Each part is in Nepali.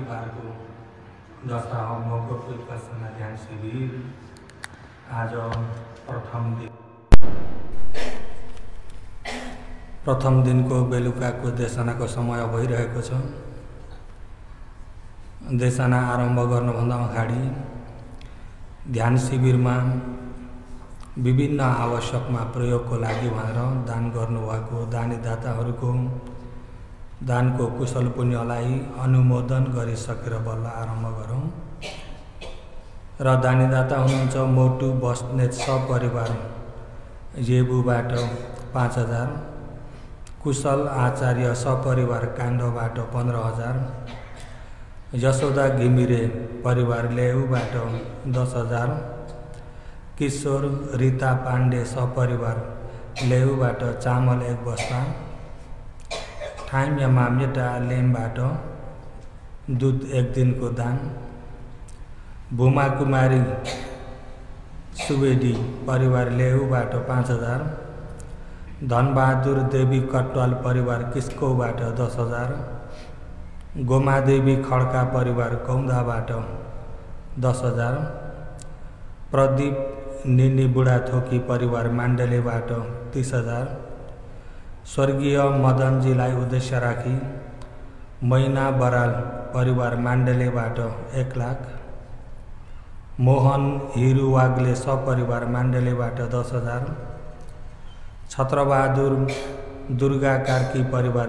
बार को दशा मौको विपස්සना ध्यान शिविर आज प्रथम दिन को बेलुका को देशना को समय भइरहेको छ। देशना आरम्भ गर्नुभन्दा अगाडि ध्यान शिविर में विभिन्न आवश्यकमा प्रयोगको लागि भनेर दान गर्नुभएको दानीदाताहरूको दानको कुशल पुण्यलाई अनुमोदन गरिसकेर बल्ल आरम्भ गरौँ। र दानीदाता हुनुहुन्छ मोटु बस्नेत सपरिवार येबुबाट 5000, कुशल आचार्य सपरिवार काण्डबाट 15000, यशोदा घिमिरे परिवार लेउबाट 10000, किशोर रीता पाण्डे सपरिवार लेउबाट चामल 1 बस्ता, ठाइम मामेटा लेमबाट दूध 1 दिनको दान, भूमा कुमारी सुवेदी परिवार लेउबाट 5000, धनबहादुर देवी कटवाल परिवार किस्कोबाट 10000, गोमादेवी खड्का परिवार कौंधाबाट 10000, प्रदीप निनी बुढाथोकी परिवार माण्डलेबाट 30000, स्वर्गीय मदनजीलाई उद्देश्य राखी मैना बराल परिवार माण्डलेबाट 1 लाख, मोहन हिरू वाग्ले सपरिवार माण्डलेबाट 10000, छत्रबहादुर दुर्गा कार्की परिवार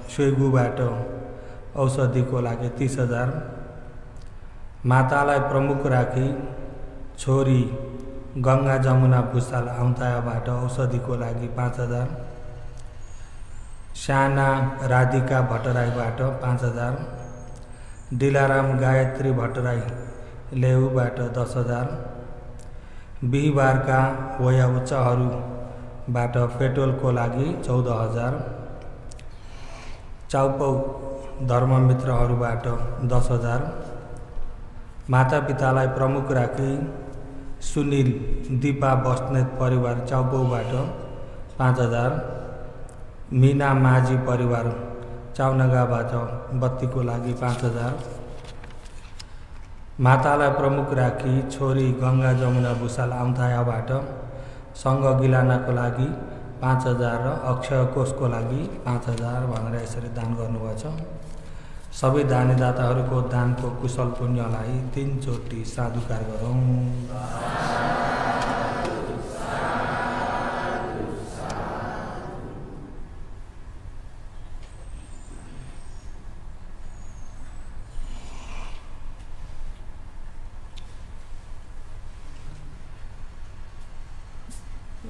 स्वेगुबाट औषधिको लागि 30000, मातालाई प्रमुख राखी छोरी गंगा जमुना भूषाल औंतायाबाट औषधिको लागि 5000, साना राधिका भट्टराईबाट 5000, दिलाराम गायत्री भट्टराई लेउबाट 10000, बिहिबारका वयोवृद्धहरूबाट पेट्रोलको लागि 14000, चाउपौ धर्ममित्रहरूबाट 10000, मातापितालाई प्रमुख राखी सुनील दीपा बस्नेत परिवार चाउपौबाट 5000, मीना माझी परिवार चाउनगाबाट बत्तीको लागि 5000, मातालाई प्रमुख राखी छोरी गंगा जमुना भूषाल औंतायाबाट संघ गिलानाको लागि 5000 र अक्षय कोषको लागि 5000 भनेर यसरी दान गर्नुभएको छ। सबै दानीदाताहरूको दानको कुशल पुण्यलाई 3 चोटि साधुकार गरौँ।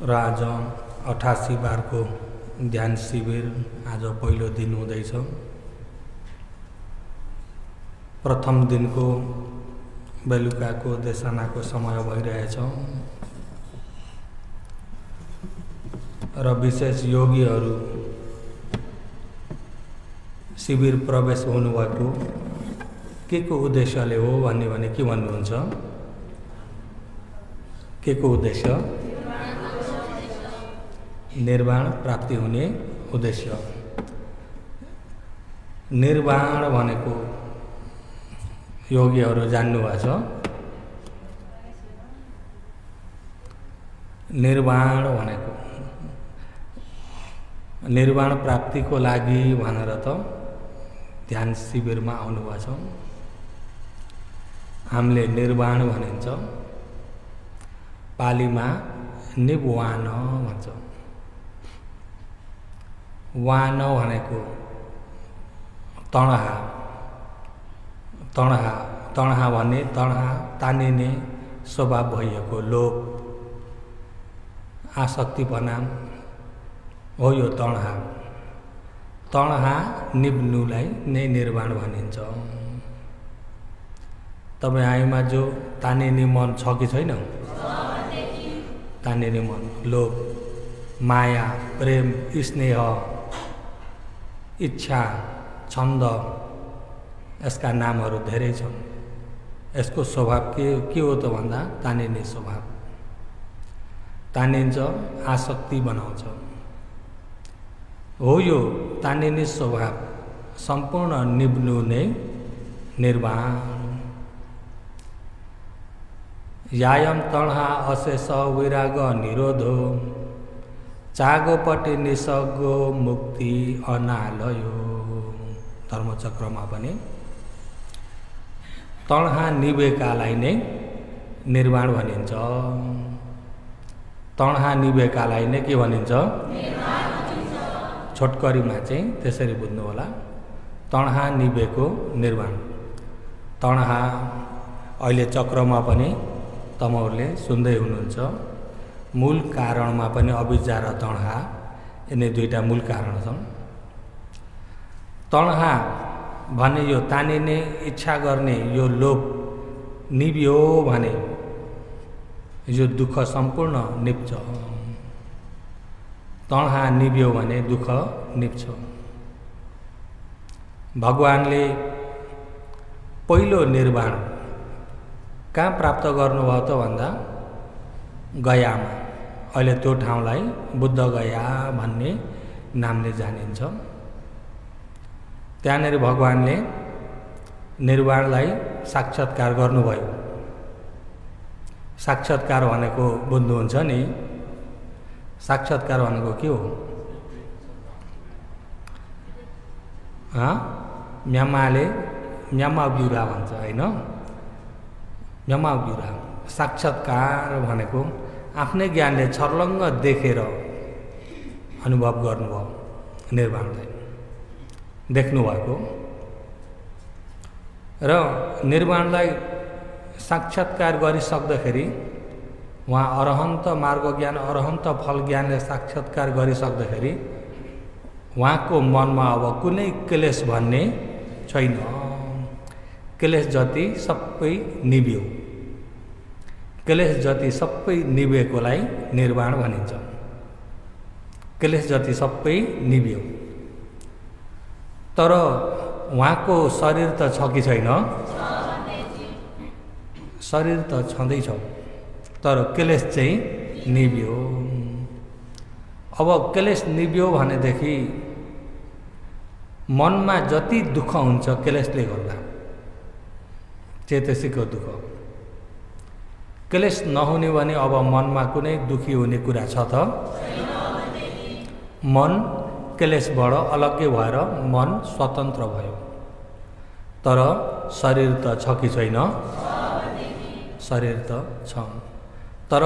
र आज 88 बार को ध्यान शिविर आज पहिलो दिन हुँदैछ। प्रथम दिन को बेलुका को देशना को समय भइरहेछ र विशेष योगीहरू शिविर प्रवेश हुनुभएको के को उद्देश्यले हो भन्ने भने के भन्नुहुन्छ? के को उद्देश्य? निर्वाण प्राप्ति हुने उद्देश्य। निर्वाण भनेको योगीहरू जान्नु भएको छ। निर्वाण भनेको निर्वाण प्राप्ति को लागि भनेर त ध्यान शिविर में आउनु भएको छ। हामीले निर्वाण भनिन्छ, पालीमा निवान भन्छ। वान भनेको तणहा, तणहा तणहा भने तणहा तानिने स्वभाव भइएको लोभ आसक्तिपना हो यो तणहा। तणहा निब्नुलाई नै निर्वाण भनिन्छ। तपाईहरुमा जो तानिने मन छ कि छैन? तानिने मन, लोभ, माया, प्रेम, स्नेह, इच्छा, छन्द, यसका नामहरू धेरै छन्। यसको स्वभाव के हो त भन्दा तानिने स्वभाव। तानिन्छ, आसक्ति बनाउँछ। हो यो तानिने स्वभाव संपूर्ण निब्नु नै निर्वाण यायम तणहा अशेष विराग निरोधो चागोपट्टि निसगो मुक्ति अनालयो। धर्मचक्रमा पनि तणहा निवेकालाई नै निर्वाण भनिन्छ। तणहा निवेकालाई नै के भनिन्छ? छोटकरीमा चाहिँ त्यसरी बुझ्नु होला। तणहा निवेको निर्वाण। तणहा अहिले चक्रमा पनि तमहरूले सुन्दै हुनुहुन्छ। मूल कारणमा पनि अविद्या र तणहा यिनी दुईटा मूल कारण छन्। तणहा भने यो तानिने इच्छा गर्ने यो लोभ निभ्यो भने यो दुःख सम्पूर्ण निप्छ। तणहा निभ्यो भने दुःख निप्छ। भगवानले पहिलो निर्वाण कहाँ प्राप्त गर्नुभयो त भन्दा गयामा। अहिले त्यो ठाउँलाई बुद्ध गया भन्ने नामले जानिन्छ। त्यहाँनिर भगवानले निर्वाणलाई साक्षात्कार गर्नुभयो। साक्षात्कार भनेको बुझ्नुहुन्छ नि? साक्षात्कार भनेको के हो? म्यामाले म्यामाब्युरा भन्छ होइन? म्यामाब्युरा साक्षात्कार भनेको आफ्नै ज्ञानले छर्लङ्ग देखेर अनुभव गर्नुभयो। निर्वाणलाई देख्नुभएको र निर्वाणलाई साक्षात्कार गरिसक्दाखेरि उहाँ अरहन्त मार्ग ज्ञान अरहन्त फल ज्ञानले साक्षात्कार गरिसक्दाखेरि उहाँको मनमा अब कुनै क्लेश भन्ने छैन। क्लेश जति सबै निभ्यो। क्लेश जति सबै निभेकोलाई निर्वाण भनिन्छ। क्लेश जति सबै निभ्यो। तर उहाँको शरीर त छ कि छैन? शरीर त छँदैछ, तर क्लेश चाहिँ निभ्यो। अब क्लेश निभ्यो भनेदेखि मनमा जति दुःख हुन्छ क्लेशले गर्दा, चेतसिकको दुःख, क्लेश नहुने भने अब मनमा कुनै दुखी हुने कुरा छ त? मन क्लेशबाट अलग्गै भएर मन स्वतन्त्र भयो। तर शरीर त छ कि छैन? शरीर त छ। तर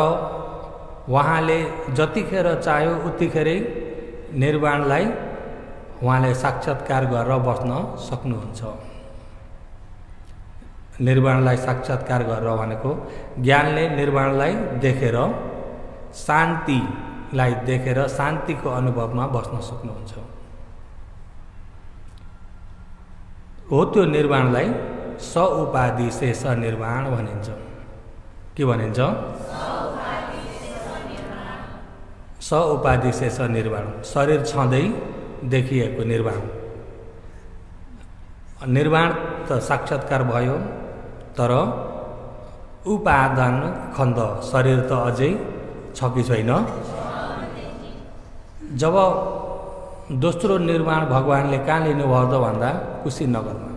उहाँले जतिखेर चाह्यो उतिखेरै निर्वाणलाई उहाँले साक्षात्कार गरेर बस्न सक्नुहुन्छ। निर्वाणलाई साक्षात्कार गरेर भनेको ज्ञानले निर्वाणलाई देखेर शान्तिलाई देखेर शान्तिको अनुभवमा बस्न सक्नुहुन्छ। हो त्यो निर्वाणलाई सउपाधि शेष निर्वाण भनिन्छ। के भनिन्छ? सउपाधि शेष निर्वाण। शरीर छँदै देखिएको निर्वाण। निर्वाण त साक्षात्कार भयो, तर उपादान खण्ड शरीर त अझै छ कि छैन? जब दोस्रो निर्वाण भगवानले कहाँ लिनुभयो त भन्दा कुशीनगरमा।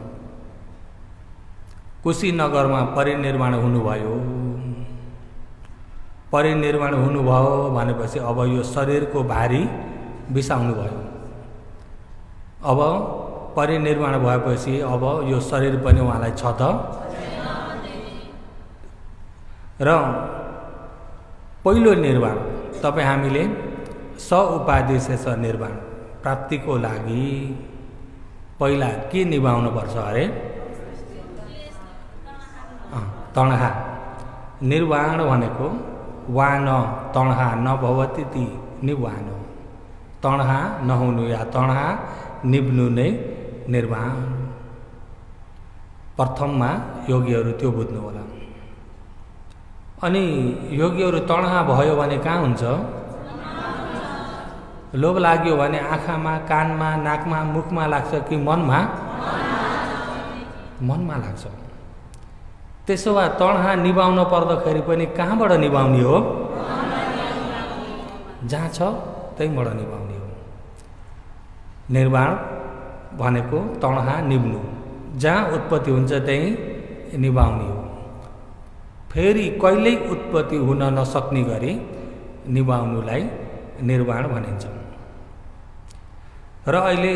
कुशीनगरमा परिनिर्वाण हुनुभयो। परिनिर्वाण हुनुभयो भनेपछि अब यो शरीरको भारी बिसाउनु भयो। अब परिनिर्वाण भएपछि अब यो शरीर पनि उहाँलाई छ त? र पहिलो निर्वाण तपाईँ हामीले सउपाधि शेष निर्वाण प्राप्तिको लागि पहिला के निभाउनुपर्छ अरे? तणहा। निर्वाण भनेको वान तणहा नभवति ती निवान। तणहा नहुनु या तणहा निब्नु नै निर्वाण। प्रथममा योगीहरू त्यो बुझ्नु होला। अनि योगीहरू तणहा भयो भने कहाँ हुन्छ? लोभ लाग्यो भने आँखामा, कानमा, नाकमा, मुखमा लाग्छ कि मनमा? मनमा लाग्छ। त्यसो भए तणहा निभाउन पर्दाखेरि पनि कहाँबाट निभाउने हो? जहाँ छ त्यहीँबाट निभाउने हो। निर्वाण भनेको तणहा निब्नु, जहाँ उत्पत्ति हुन्छ त्यही निभाउने हो। फेरि कहिल्यै उत्पत्ति हुन नसक्ने गरी निभाउनुलाई निर्वाण भनिन्छ। र अहिले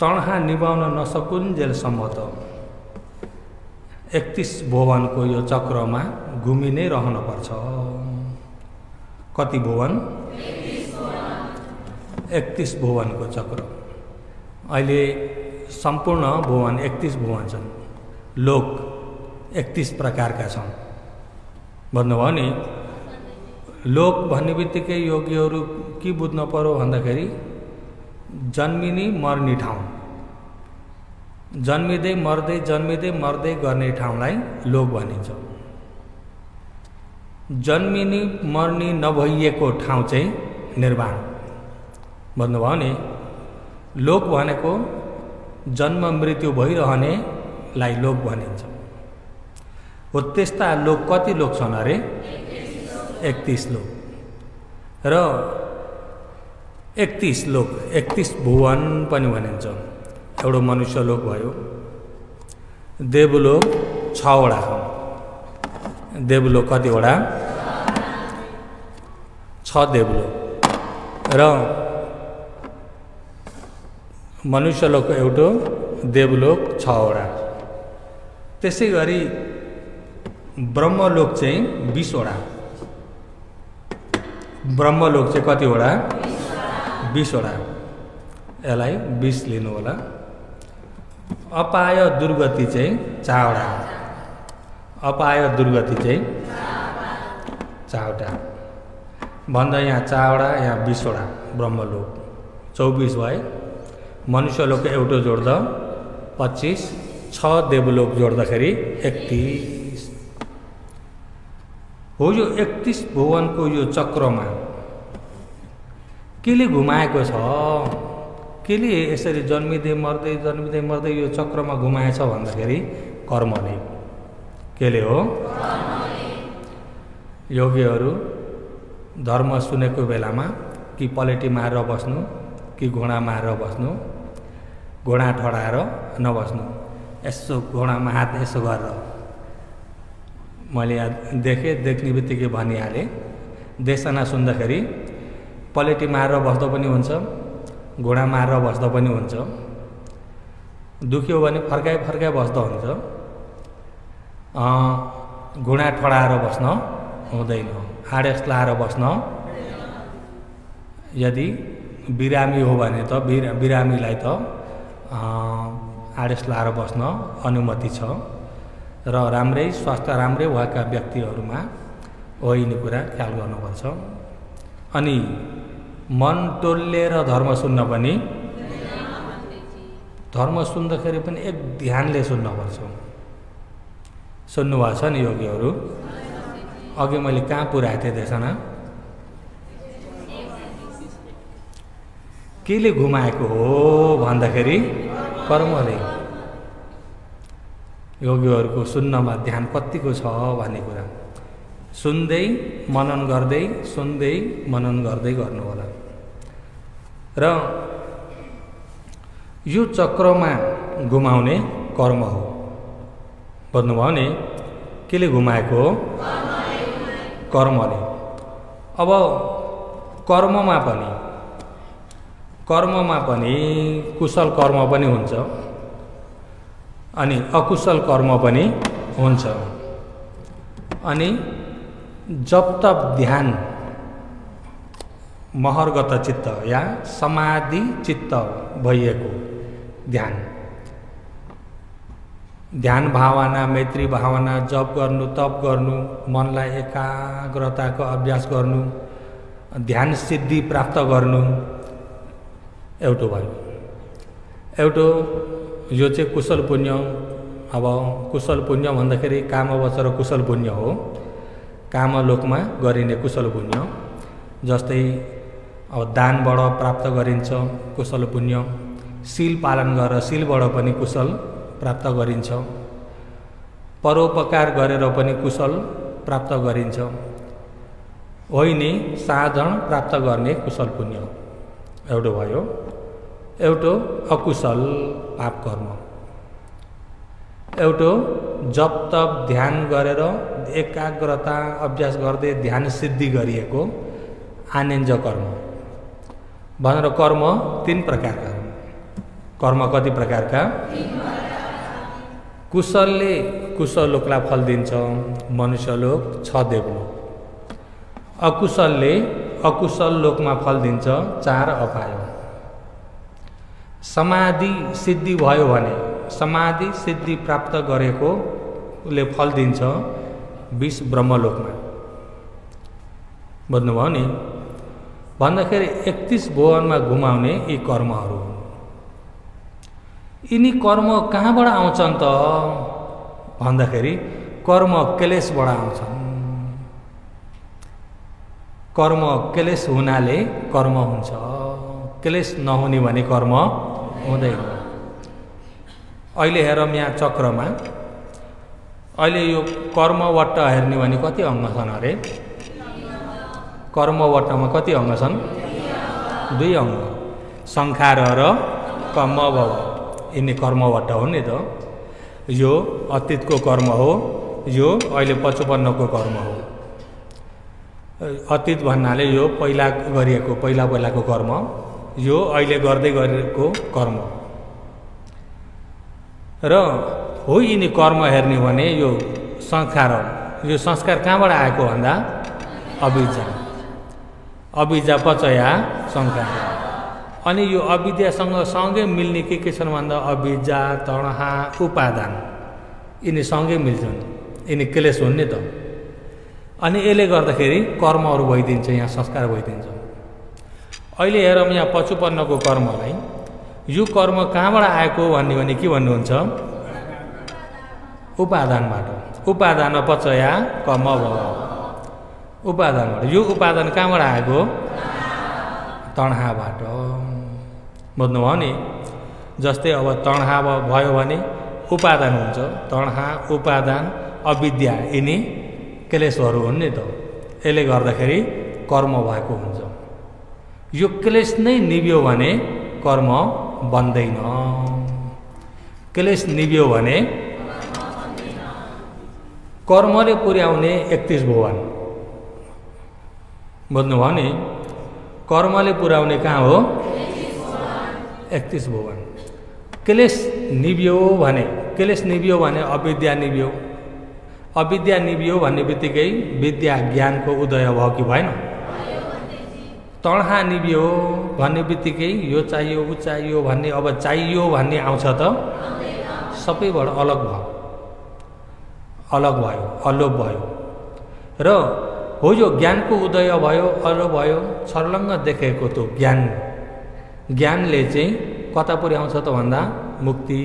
तणहा निभाउन नसकुन्जेलसम्म त 31 भुवनको यो चक्रमा घुमि नै रहनुपर्छ। कति भुवन? 31 भुवनको चक्र। अहिले सम्पूर्ण भुवन 31 भुवन छन्। लोक 31 प्रकारका छन्। भन्नुभयो नि, लोक भन्ने बित्तिकै योगीहरू के बुझ्न पर्यो भन्दाखेरि जन्मिने मर्ने ठाउँ, जन्मिँदै मर्दै गर्ने ठाउँलाई लोक भनिन्छ। जन्मिने मर्ने नभइएको ठाउँ चाहिँ निर्वाण। भन्नुभयो नि, लोक भनेको जन्म मृत्यु भइरहनेलाई लोक भनिन्छ। हो त्यस्ता लोक कति लोक छन् अरे? 31 लोक। र 31 लोक 31 भुवन पनि भनिन्छ। एउटा मनुष्य लोक भयो। देवलोक 6 वटा। देवलोक कतिवटा? 6 देवलोक। र मनुष्यलोक एउटा, देवलोक 6 वटा। त्यसै गरी ब्रह्मलोक चाहिँ 20 वटा। ब्रह्मलोक चाहिँ कतिवटा? 20 वटा। यसलाई 20 लिनु होला। अपाय दुर्गति चाहिँ 4 वटा। अपाय दुर्गति चाहिँ 4 वटा। भन्दा यहाँ 4 वटा, यहाँ 20 वटा। ब्रह्मलोक 24 भयो। मनुष्यलोक एउटा जोड्दा 25, 6 देवलोक जोड्दाखेरि 31 हो। यो 31 भुवनको यो चक्रमा केले घुमाएको छ? केले यसरी जन्मिँदै मर्दै यो चक्रमा घुमाएछ भन्दाखेरि कर्मले। केले हो? योगीहरू धर्म सुनेको बेलामा कि पलेटी मारेर बस्नु, कि घोडा मारेर बस्नु, घोडा ठडाएर नबस्नु, यसो घोडामा हात यसो गरेर। मैले देख्ने बित्तिकै भनिहालेँ, देशना सुन्दाखेरि पलेटी मारेर बस्दा पनि हुन्छ, घोडा मारेर बस्दा पनि हुन्छ। दुख्यो भने फर्काइ बस्दा हुन्छ। घुँडा ठडाएर बस्न हुँदैन, आडेस लाएर बस्न। यदि बिरामी हो भने त बिरामीलाई त आडेस लाएर बस्न अनुमति छ। र राम्रै स्वास्थ्य राम्रै भएका व्यक्तिहरूमा हो यिनी कुरा ख्याल गर्नुपर्छ। अनि मन टोल्लेर धर्म सुन्न पनि, धर्म सुन्दाखेरि पनि एक ध्यानले सुन्नुपर्छ। सुन्नुभएको छ नि योगीहरू? अघि मैले कहाँ पुर्याएको थिएँ देशना? केले घुमाएको हो भन्दाखेरि कर्मले। योगीहरूको सुन्नमा ध्यान कतिको छ भन्ने कुरा सुन्दै मनन गर्दै गर्नु होला। र यो चक्रमा घुमाउने कर्म हो। भन्नुभयो नि, केले घुमाएको हो? कर्मले। अब कर्ममा पनि कुशल कर्म पनि हुन्छ अनि अकुशल कर्म पनि हुन्छ। अनि जब तब ध्यान महर्गत चित्त या समाधि चित्त भइएको ध्यान भावना, मैत्री भावना, जप गर्नु, तप गर्नु, मनलाई एकाग्रताको अभ्यास गर्नु, ध्यान सिद्धि प्राप्त गर्नु, एउटा भयो। एउटा यो चाहिँ कुशल पुण्य। अब कुशल पुण्य भन्दाखेरि कामवचर कुशल पुण्य हो। कामलोकमा गरिने कुशल पुण्य, जस्तै अब दानबाट प्राप्त गरिन्छ कुशल पुण्य, शील पालन गरेर शीलबाट पनि कुशल प्राप्त गरिन्छ, परोपकार गरेर पनि कुशल प्राप्त गरिन्छ। होइन साधन प्राप्त गर्ने कुशल पुण्य एउटा भयो। एउटा अकुशल पाप कर्म, एउटा जप तप ध्यान गरेर एकाग्रता अभ्यास गर्दै ध्यान सिद्धि गरिएको आनेन्ज कर्म भनेर कर्म 3 प्रकारका हुन्। कर्म कति प्रकारका? कुशलले कुशल लोकलाई फल दिन्छ, मनुष्य लोक 6 देवलोक। अकुशलले अकुशल लोकमा फल दिन्छ 4 अपाय। समाधि सिद्धि भयो भने, समाधि सिद्धि प्राप्त गरेकोले फल दिन्छ 20 ब्रह्मलोकमा। बुझ्नुभयो नि? भन्दाखेरि 31 भुवनमा घुमाउने यी कर्महरू हुन्। यिनी कर्म कहाँबाट आउँछन् त भन्दाखेरि कर्म क्लेशबाट आउँछन्। कर्म क्लेश हुनाले कर्म हुन्छ, क्लेश नहुने भने कर्म हुँदैन। अहिले हेरौँ यहाँ चक्रमा, अहिले यो कर्मवट्ट हेर्ने भने कति अङ्ग छन् अरे? कर्मवट्टमा कति अङ्ग छन्? 2 अङ्ग, संखार र कमभव। यिनी कर्मवट्ट हो नि त। यो अतीतको कर्म हो, यो अहिले 55को कर्म हो। अतीत भन्नाले यो पहिला गरिएको पहिलाको कर्म, यो अहिले गर्दै गरेको कर्म र हो। यिनी कर्म हेर्ने भने यो संस्कार हो। यो संस्कार कहाँबाट आएको भन्दा अविद्या, अविद्या पचया संस्कार। अनि यो अविद्यासँग सँगै मिल्ने के छन् भन्दा अविद्या, तणहा, उपादान, यिनी सँगै मिल्छन्। यिनी क्लेश हुन् नि त। अनि यसले गर्दाखेरि कर्महरू भइदिन्छ, यहाँ संस्कार भइदिन्छ। अहिले हेरौँ यहाँ 55को कर्मलाई, यो कर्म कहाँबाट आएको भन्ने भने के भन्नुहुन्छ? उपादानबाट। उपादान पचया कमभव, उपादानबाट। यो उपादान कहाँबाट आएको? तणहाबाट। बुझ्नुभयो नि? जस्तै अब तणहा भयो भने उपादान हुन्छ। तणहा, उपादान, अविद्या, यिनी क्लेशहरू हुन् नि त। यसले गर्दाखेरि कर्म भएको हुन्छ। यो क्लेश नै निभ्यो भने कर्म बन्दैन। क्लेश निभ्यो भने कर्मले पुर्याउने 31 भुवन। बुझ्नुभयो नि? कर्मले पुर्याउने कहाँ हो? 31 भुवन। क्लेश निभ्यो भने, क्लेश निभ्यो भने अविद्या निभ्यो। अविद्या निभ्यो भन्ने बित्तिकै विद्या ज्ञानको उदय भयो कि भएन? तणहा निभ्यो भन्ने बित्तिकै यो चाहियो ऊ चाहियो भन्ने, अब चाहियो भन्ने आउँछ त? सबैबाट अलग भयो, अलग भयो, अलोप भयो। र हो यो ज्ञानको उदय भयो, अलोप भयो। छर्लङ्ग देखेको त्यो ज्ञान, ज्ञानले चाहिँ कता पुर्याउँछ त भन्दा मुक्ति।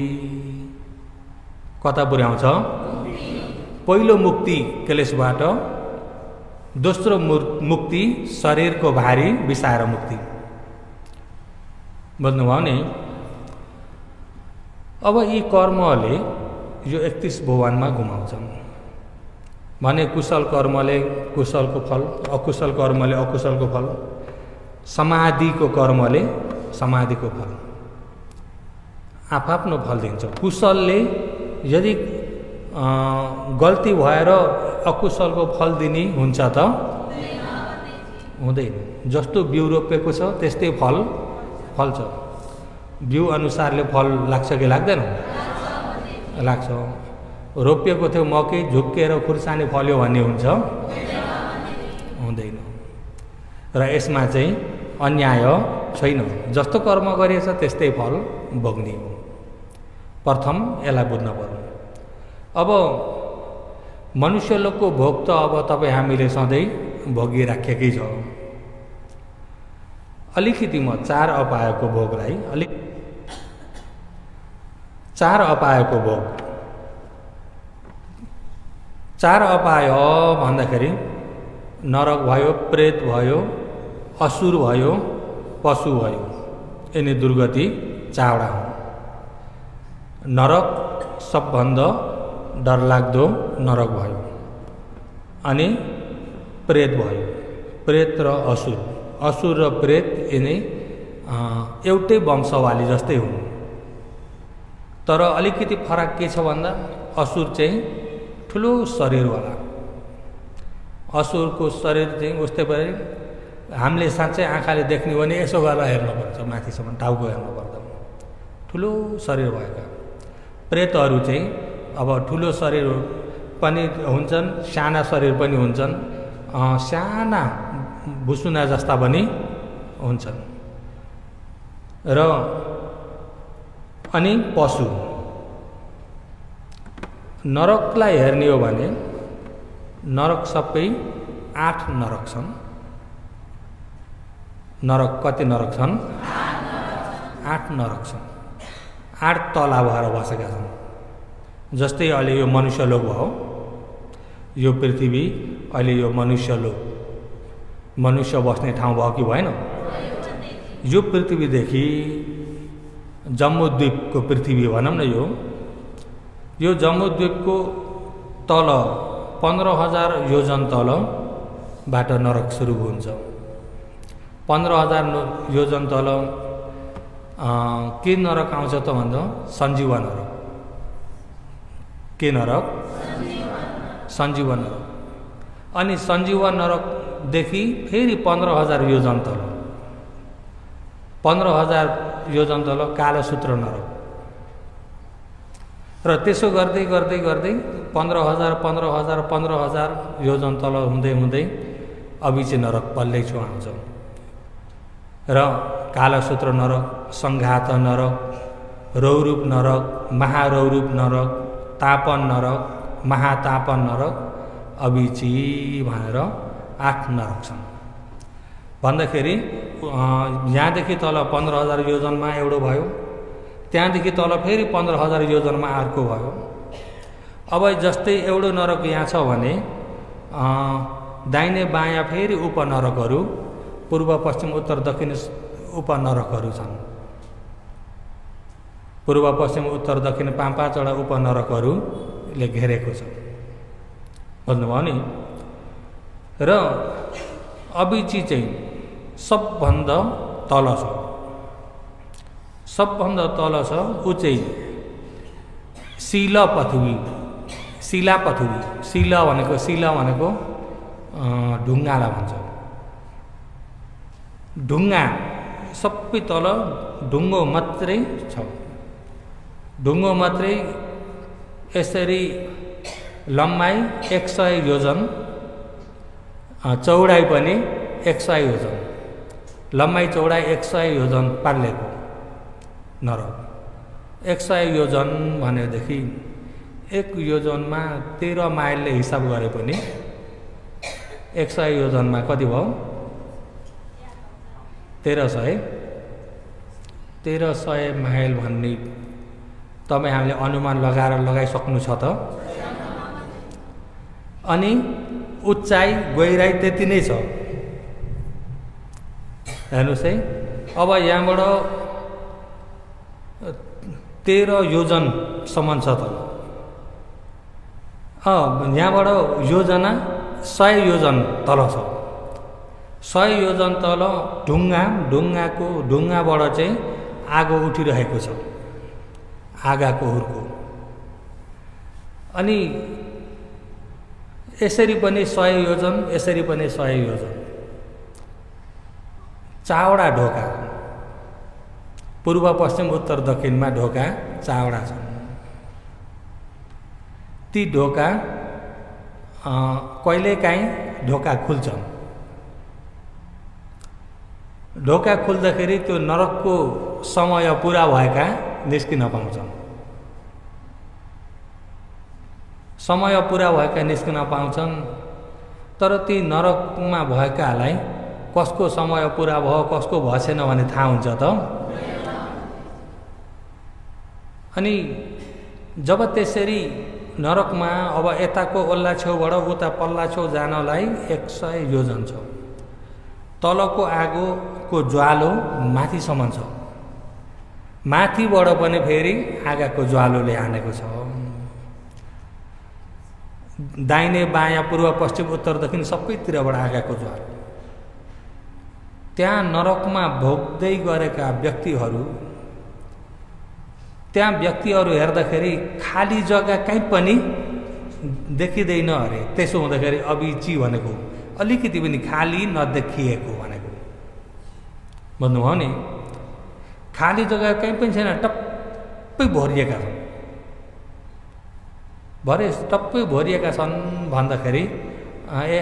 कता पुर्याउँछ? पहिलो मुक्ति क्लेशबाट, दोस्रो मुक्ति शरीरको भारी बिसाएर मुक्ति। बुझ्नुभयो नि? अब यी कर्मले यो 31 भुवनमा घुमाउँछन् भने कुशल कर्मले कुशलको फल, अकुशल कर्मले अकुशलको फल, समाधिको कर्मले समाधिको फल, आफआफ्नो फल दिन्छ। कुशलले यदि गल्ती भएर अकुशलको फल दिने हुन्छ त हुँदैन। जस्तो बिउ रोपेको छ त्यस्तै फल फल्छ। बिउ अनुसारले फल लाग्छ कि लाग्दैन? लाग्छ। रोपिएको थियो मकै झुक्केर खुर्सानी फल्यो भन्ने हुन्छ? हुँदैन। र यसमा चाहिँ अन्याय छैन। जस्तो कर्म गरिएछ त्यस्तै फल भोग्ने हो। प्रथम यसलाई बुझ्न पर्यो। अब मनुष्य लोकको भोग त अब तपाईँ हामीले सधैँ भोगिराखेकै छ। अलिकति म 4 अपायको भोगलाई, 4 अपायको भोग, 4 अपाय भन्दाखेरि नरक भयो, प्रेत भयो, असुर भयो, पशु भयो। यिनी दुर्गति 4वटा हुन्। नरक सबभन्दा डरलाग्दो नरक भयो। अनि प्रेत भयो, प्रेत र असुर। असुर र प्रेत यिनी एउटै वंशवाली जस्तै हुन्। तर अलिकति फरक के छ भन्दा असुर चाहिँ ठुलो शरीरवाला, असुरको शरीर चाहिँ उस्तै परे हामीले साँच्चै आँखाले देख्ने हो भने यसो गरेर हेर्नुपर्छ, माथिसम्म टाउको हेर्नुपर्छ, ठुलो शरीर भएका। प्रेतहरू चाहिँ अब ठुलो शरीर पनि हुन्छन्, साना शरीर पनि हुन्छन्, साना भुसुना जस्ता पनि हुन्छन्। र अनि पशु नरकलाई हेर्ने हो भने नरक सबै 8 नरक छन्। नरक कति नरक छन्? 8 नरक छन्। 8 तला भएर बसेका छन्। जस्तै अहिले यो मनुष्यलोक भयो, यो पृथ्वी अहिले यो मनुष्यलोक, मनुष्य बस्ने ठाउँ भयो कि भएन? यो पृथ्वीदेखि जम्बूद्वीपको पृथ्वी भनौँ न, यो जम्बूद्वीपको तल 15,000 योजन तलबाट नरक सुरु हुन्छ। 15,000 योजन तल के नरक आउँछ त भन्दा सञ्जीवा नरक। के नरक? सञ्जीवा नरक। अनि सञ्जीवा नरकदेखि फेरि 15,000 योजन तल, 15,000 योजन तल कालसूत्र नरक। र त्यसो गर्दै गर्दै गर्दै 15,000 15,000 15,000 योजन तल हुँदै हुँदै अबिचे नरक पल्लै छु आउँछ। र कालसूत्र नरक, सङ्घात नरक, रौरूप नरक, महारौरूप नरक, तापन नरक, महातापन नरक, अबिची भनेर 8 नरक छन्। भन्दाखेरि यहाँदेखि तल 15,000 योजनमा एउटा भयो, त्यहाँदेखि तल फेरि 15,000 योजनमा अर्को भयो। अब जस्तै एउटा नरक यहाँ छ भने दाहिने बायाँ फेरि उपनरकहरू, पूर्व पश्चिम उत्तर दक्षिण उपनरकहरू छन्। पूर्व पश्चिम उत्तर दक्षिण 5-5वटा उपनरकहरूले घेरेको छ। बुझ्नुभयो नि? र अबिची चाहिँ सबभन्दा तल छ, सबभन्दा तल छ। ऊ चाहिँ शिला पृथ्वी, शिला पृथ्वी, शिला भनेको ढुङ्गालाई भन्छ। ढुङ्गा सबै तल ढुङ्गो मात्रै छ, ढुङ्गो मात्रै। यसरी लम्बाइ 100 योजन, चौडाइ पनि 100 योजन, लम्बाइ चौडाइ 100 योजन पार्लेको नरक। 100 योजन भनेदेखि 1 योजनमा 13 माइलले हिसाब गरे पनि 100 योजनमा कति भयो? 1300 माइल भन्ने तपाईँ हामीले अनुमान लगाइसक्नु छ त। अनि उचाइ गहिराइ त्यति नै छ। हेर्नुहोस् है, अब यहाँबाट 13 योजनसम्म छ त। यहाँबाट योजना 100 योजन तल छ। 100 योजन तल ढुङ्गाबाट चाहिँ आगो उठिरहेको छ, आगाको हुर्को। अनि यसरी पनि 100 योजन, यसरी पनि 100 योजन। चावडा ढोका, पूर्व पश्चिम उत्तर दक्षिणमा ढोका चावडा छन्। ती ढोका कहिलेकाहीँ ढोका खुल्छन्। ढोका खुल्दाखेरि त्यो नरकको समय पुरा भएका निस्किन पाउँछन्। समय पुरा भएका निस्किन पाउँछन्। तर ती नरकमा भएकालाई कसको समय पुरा भयो कसको भएन भने थाहा हुन्छ त। अनि जब त्यसरी नरकमा अब यताको ओल्ला छेउबाट उता पल्ला छेउ जानलाई 100 योजन छ। तलको आगोको ज्वालो माथिसम्म छ, माथिबाट पनि फेरि आगाको ज्वालोले हानेको छ। दाहिने बायाँ पूर्व पश्चिम उत्तर दक्षिण सबैतिरबाट आगाको ज्वालो। त्यहाँ नरकमा भोग्दै गरेका व्यक्तिहरू, त्यहाँ व्यक्तिहरू हेर्दाखेरि खाली जग्गा कहीँ पनि देखिँदैन अरे। त्यसो हुँदाखेरि अभिची भनेको अलिकति पनि खाली नदेखिएको भनेको, भन्नुभयो नि। खाली जग्गा कहीँ पनि छैन, टप्पै भरिएका छन्। भरे टप्पै भरिएका छन् भन्दाखेरि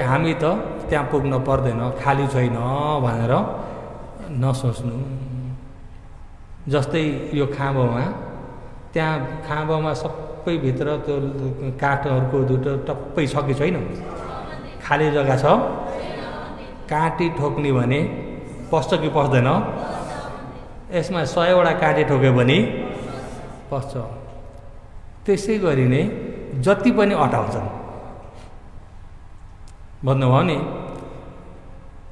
हामी त त्यहाँ पुग्न पर्दैन, खाली छैन भनेर नसोच्नु। जस्तै यो खाँबोमा, त्यहाँ खाँबोमा सबै भित्र त्यो काठहरूको दुटो टप्पै छ कि छैन? खाली जग्गा छ। काँटी ठोक्ने भने पस्छ कि पस्दैन? यसमा 100वटा काँटी ठोक्यो भने पस्छ। त्यसै गरी नै जति पनि अटाउँछन्, भन्नुभयो नि।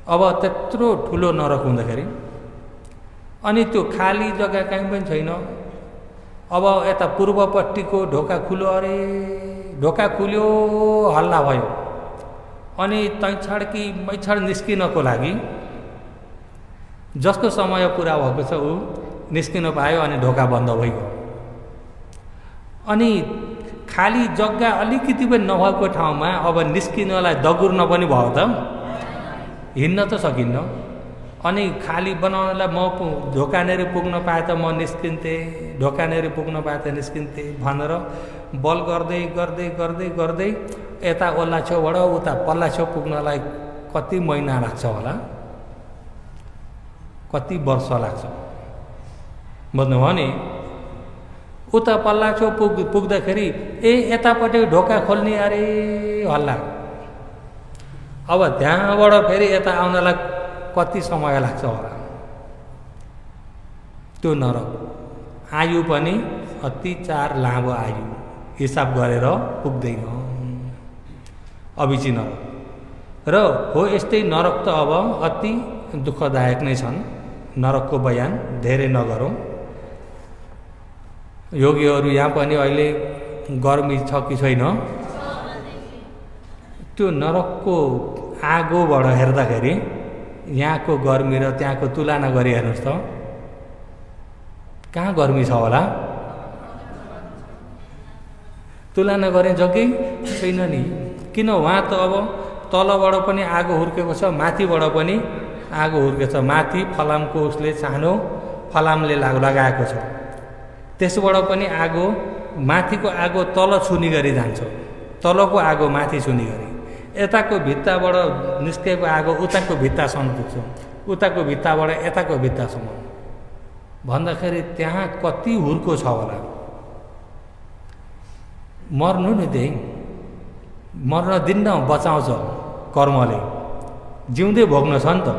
अब त्यत्रो ठुलो नरक हुँदाखेरि अनि त्यो खाली जग्गा कहीँ पनि छैन। अब यता पूर्वपट्टिको ढोका खुल्यो अरे, ढोका खुल्यो, हल्ला भयो। अनि तैछाड कि मैछाड निस्किनको लागि जसको समय पुरा भएको छ ऊ निस्किन पायो अनि ढोका बन्द भइगयो। अनि खाली जग्गा अलिकति पनि नभएको ठाउँमा अब निस्किनलाई दगुर्न पनि भयो त, हिँड्न त सकिन्न। अनि खाली बनाउनलाई म ढोकानेर पुग्न पाए त म निस्किन्थेँ, ढोकानेर पुग्न पाए त निस्किन्थेँ भनेर बल गर्दै गर्दै गर्दै गर्दै यता ओल्ला छेउबाट उता पल्ला छेउ पुग्नलाई कति महिना लाग्छ होला, कति वर्ष लाग्छ, भन्नुभयो नि। उता पल्ला छेउ पुग्दाखेरि यतापट्टि ढोका खोल्ने अरे हल्ला। अब त्यहाँबाट फेरि यता आउनलाई कति समय लाग्छ होला। त्यो नरक आयु पनि अति 4 लामो आयु, हिसाब गरेर पुग्दैन अभिची नरक। र हो यस्तै नरक त अब अति दुःखदायक नै छन्। नरकको बयान धेरै नगरौँ। योगीहरू यहाँ पनि अहिले गर्मी छ कि छैन? त्यो नरकको आगोबाट हेर्दाखेरि यहाँको गर्मी र त्यहाँको तुलना गरी हेर्नुहोस् त, कहाँ गर्मी छ होला? तुलना गरिन्छ कि छैन नि? किन वहाँ त अब तलबाट पनि आगो हुर्केको छ, माथिबाट पनि आगो हुर्केको छ। माथि फलामको उसले सानो फलामले लगाएको छ, त्यसबाट पनि आगो, माथिको आगो तल छुने गरी जान्छ, तलको आगो माथि छुने गरी। यताको भित्ताबाट निस्केको आगो उताको भित्तासम्म पुग्छ, उताको भित्ताबाट यताको भित्तासम्म भन्दाखेरि त्यहाँ कति हुर्को छ होला। मर्नु नि, त्यही मर्न दिन्न बचाउँछ कर्मले, जिउँदै भोग्न छ नि त।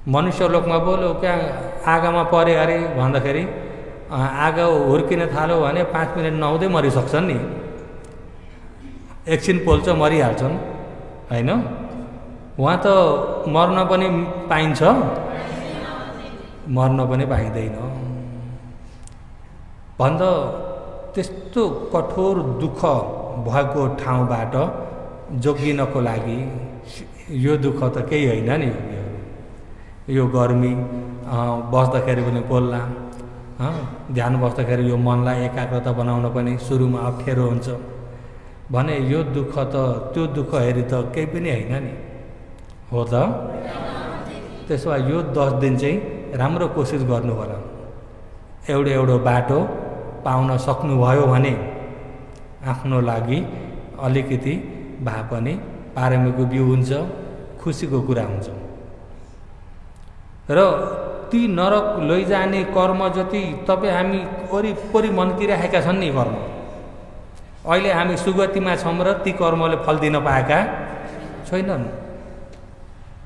मनुष्य लोकमा बोल्यो क्या आगोमा परे अरे भन्दाखेरि आगो हुर्किन थाल्यो भने 5 मिनट नहुँदै मरिसक्छन् नि, एकछिन पोल्छ मरिहाल्छन्, होइन? उहाँ त मर्न पनि पाइन्छ, मर्न पनि पाइँदैन। भन्दा त्यस्तो कठोर दुःख भएको ठाउँबाट जोगिनको लागि यो दुःख त केही होइन नि। यो गर्मी बस्दाखेरि पनि पोल्ला, ध्यान बस्दाखेरि यो मनलाई एकाग्रता बनाउन पनि सुरुमा अप्ठ्यारो हुन्छ भने यो दुःख त त्यो दुःख हेरी त केही पनि होइन नि, हो त? त्यसो भए यो 10 दिन चाहिँ राम्रो कोसिस गर्नु होला। एउटा बाटो पाउन सक्नुभयो भने आफ्नो लागि अलिकति भए पनि पारमीको बिउ हुन्छ, खुसीको कुरा हुन्छ। र ती नरक लैजाने कर्म जति तपाईँ हामी वरिपरि मन्किराखेका छन् नि कर्म, अहिले हामी सुगतिमा छौँ र ती कर्मले फल दिन पाएका छैनन्।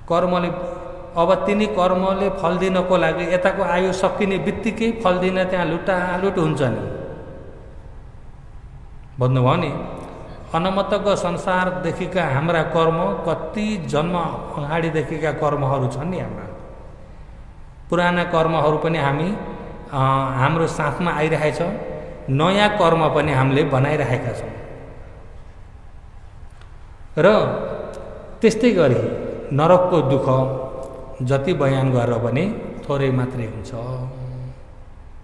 कर्मले अब तिनी कर्मले फल दिनको लागि यताको आयु सकिने बित्तिकै फल दिन त्यहाँ लुटालुट हुन्छ नि, भन्नुभयो नि। अनमतको संसारदेखिका हाम्रा कर्म कति जन्म अगाडिदेखिका कर्महरू छन् नि हाम्रा। पुराना कर्महरू पनि हामी हाम्रो साथमा आइरहेछ, नयाँ कर्म पनि हामीले बनाइरहेका छौँ। र त्यस्तै गरी नरकको दुःख जति बयान गरेर पनि थोरै मात्रै हुन्छ,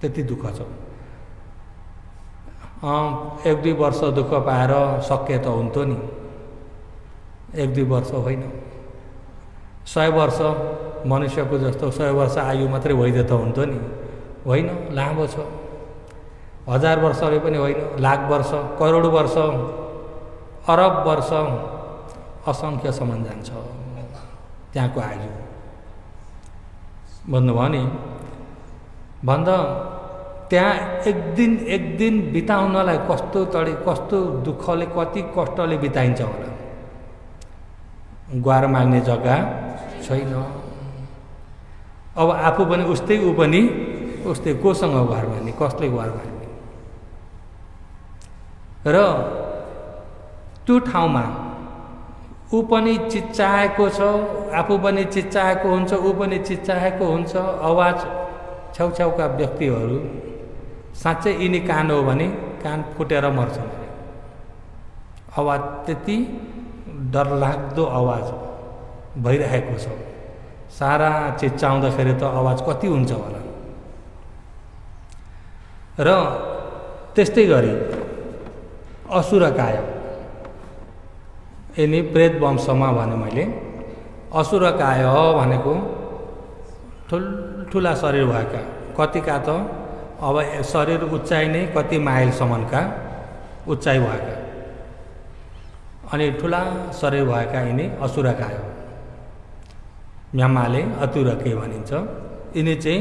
त्यति दुःख छ। 1-2 वर्ष दुःख पाएर सके त हुन्थ्यो नि, 1-2 वर्ष होइन, 100 वर्ष मनुष्यको जस्तो 100 वर्ष आयु मात्रै भइदियो त हुन्थ्यो नि, होइन, लामो छ। 1000 वर्षले पनि होइन, लाख वर्ष, करोड वर्ष, अरब वर्ष, असङ्ख्य सम्म जान्छ त्यहाँको आयु। भन्नुभयो नि, भन्दा त्यहाँ एक दिन बिताउनलाई कस्तो दुःखले, कति कष्टले बिताइन्छ होला। गुहार माग्ने जग्गा छैन। अब आफू पनि उस्तै, ऊ पनि उस्तै, कोसँग गुहार माग्ने, कसले गुहार माग्ने? र त्यो ठाउँमा ऊ पनि चिच्चाएको छ, आफू पनि चिच्चाएको हुन्छ, ऊ पनि चिच्चाएको हुन्छ। आवाज छेउछाउका व्यक्तिहरू साँच्चै यिनी कान हो भने कान फुटेर मर्छन्। आवाज त्यति डरलाग्दो आवाज भइरहेको छ। सारा चिच्चाउँदाखेरि त आवाज कति हुन्छ होला। र त्यस्तै गरी असुरकाय, यिनी प्रेत वंशमा भने मैले, असुरकाय भनेको ठुल्ठुला शरीर भएका, कतिका त अब शरीर उचाइ नै कति माइलसम्मका उचाइ भएका, अनि ठुला शरीर भएका यिनी असुरकाय। म्यामाले अतुरके भनिन्छ। यिनी चाहिँ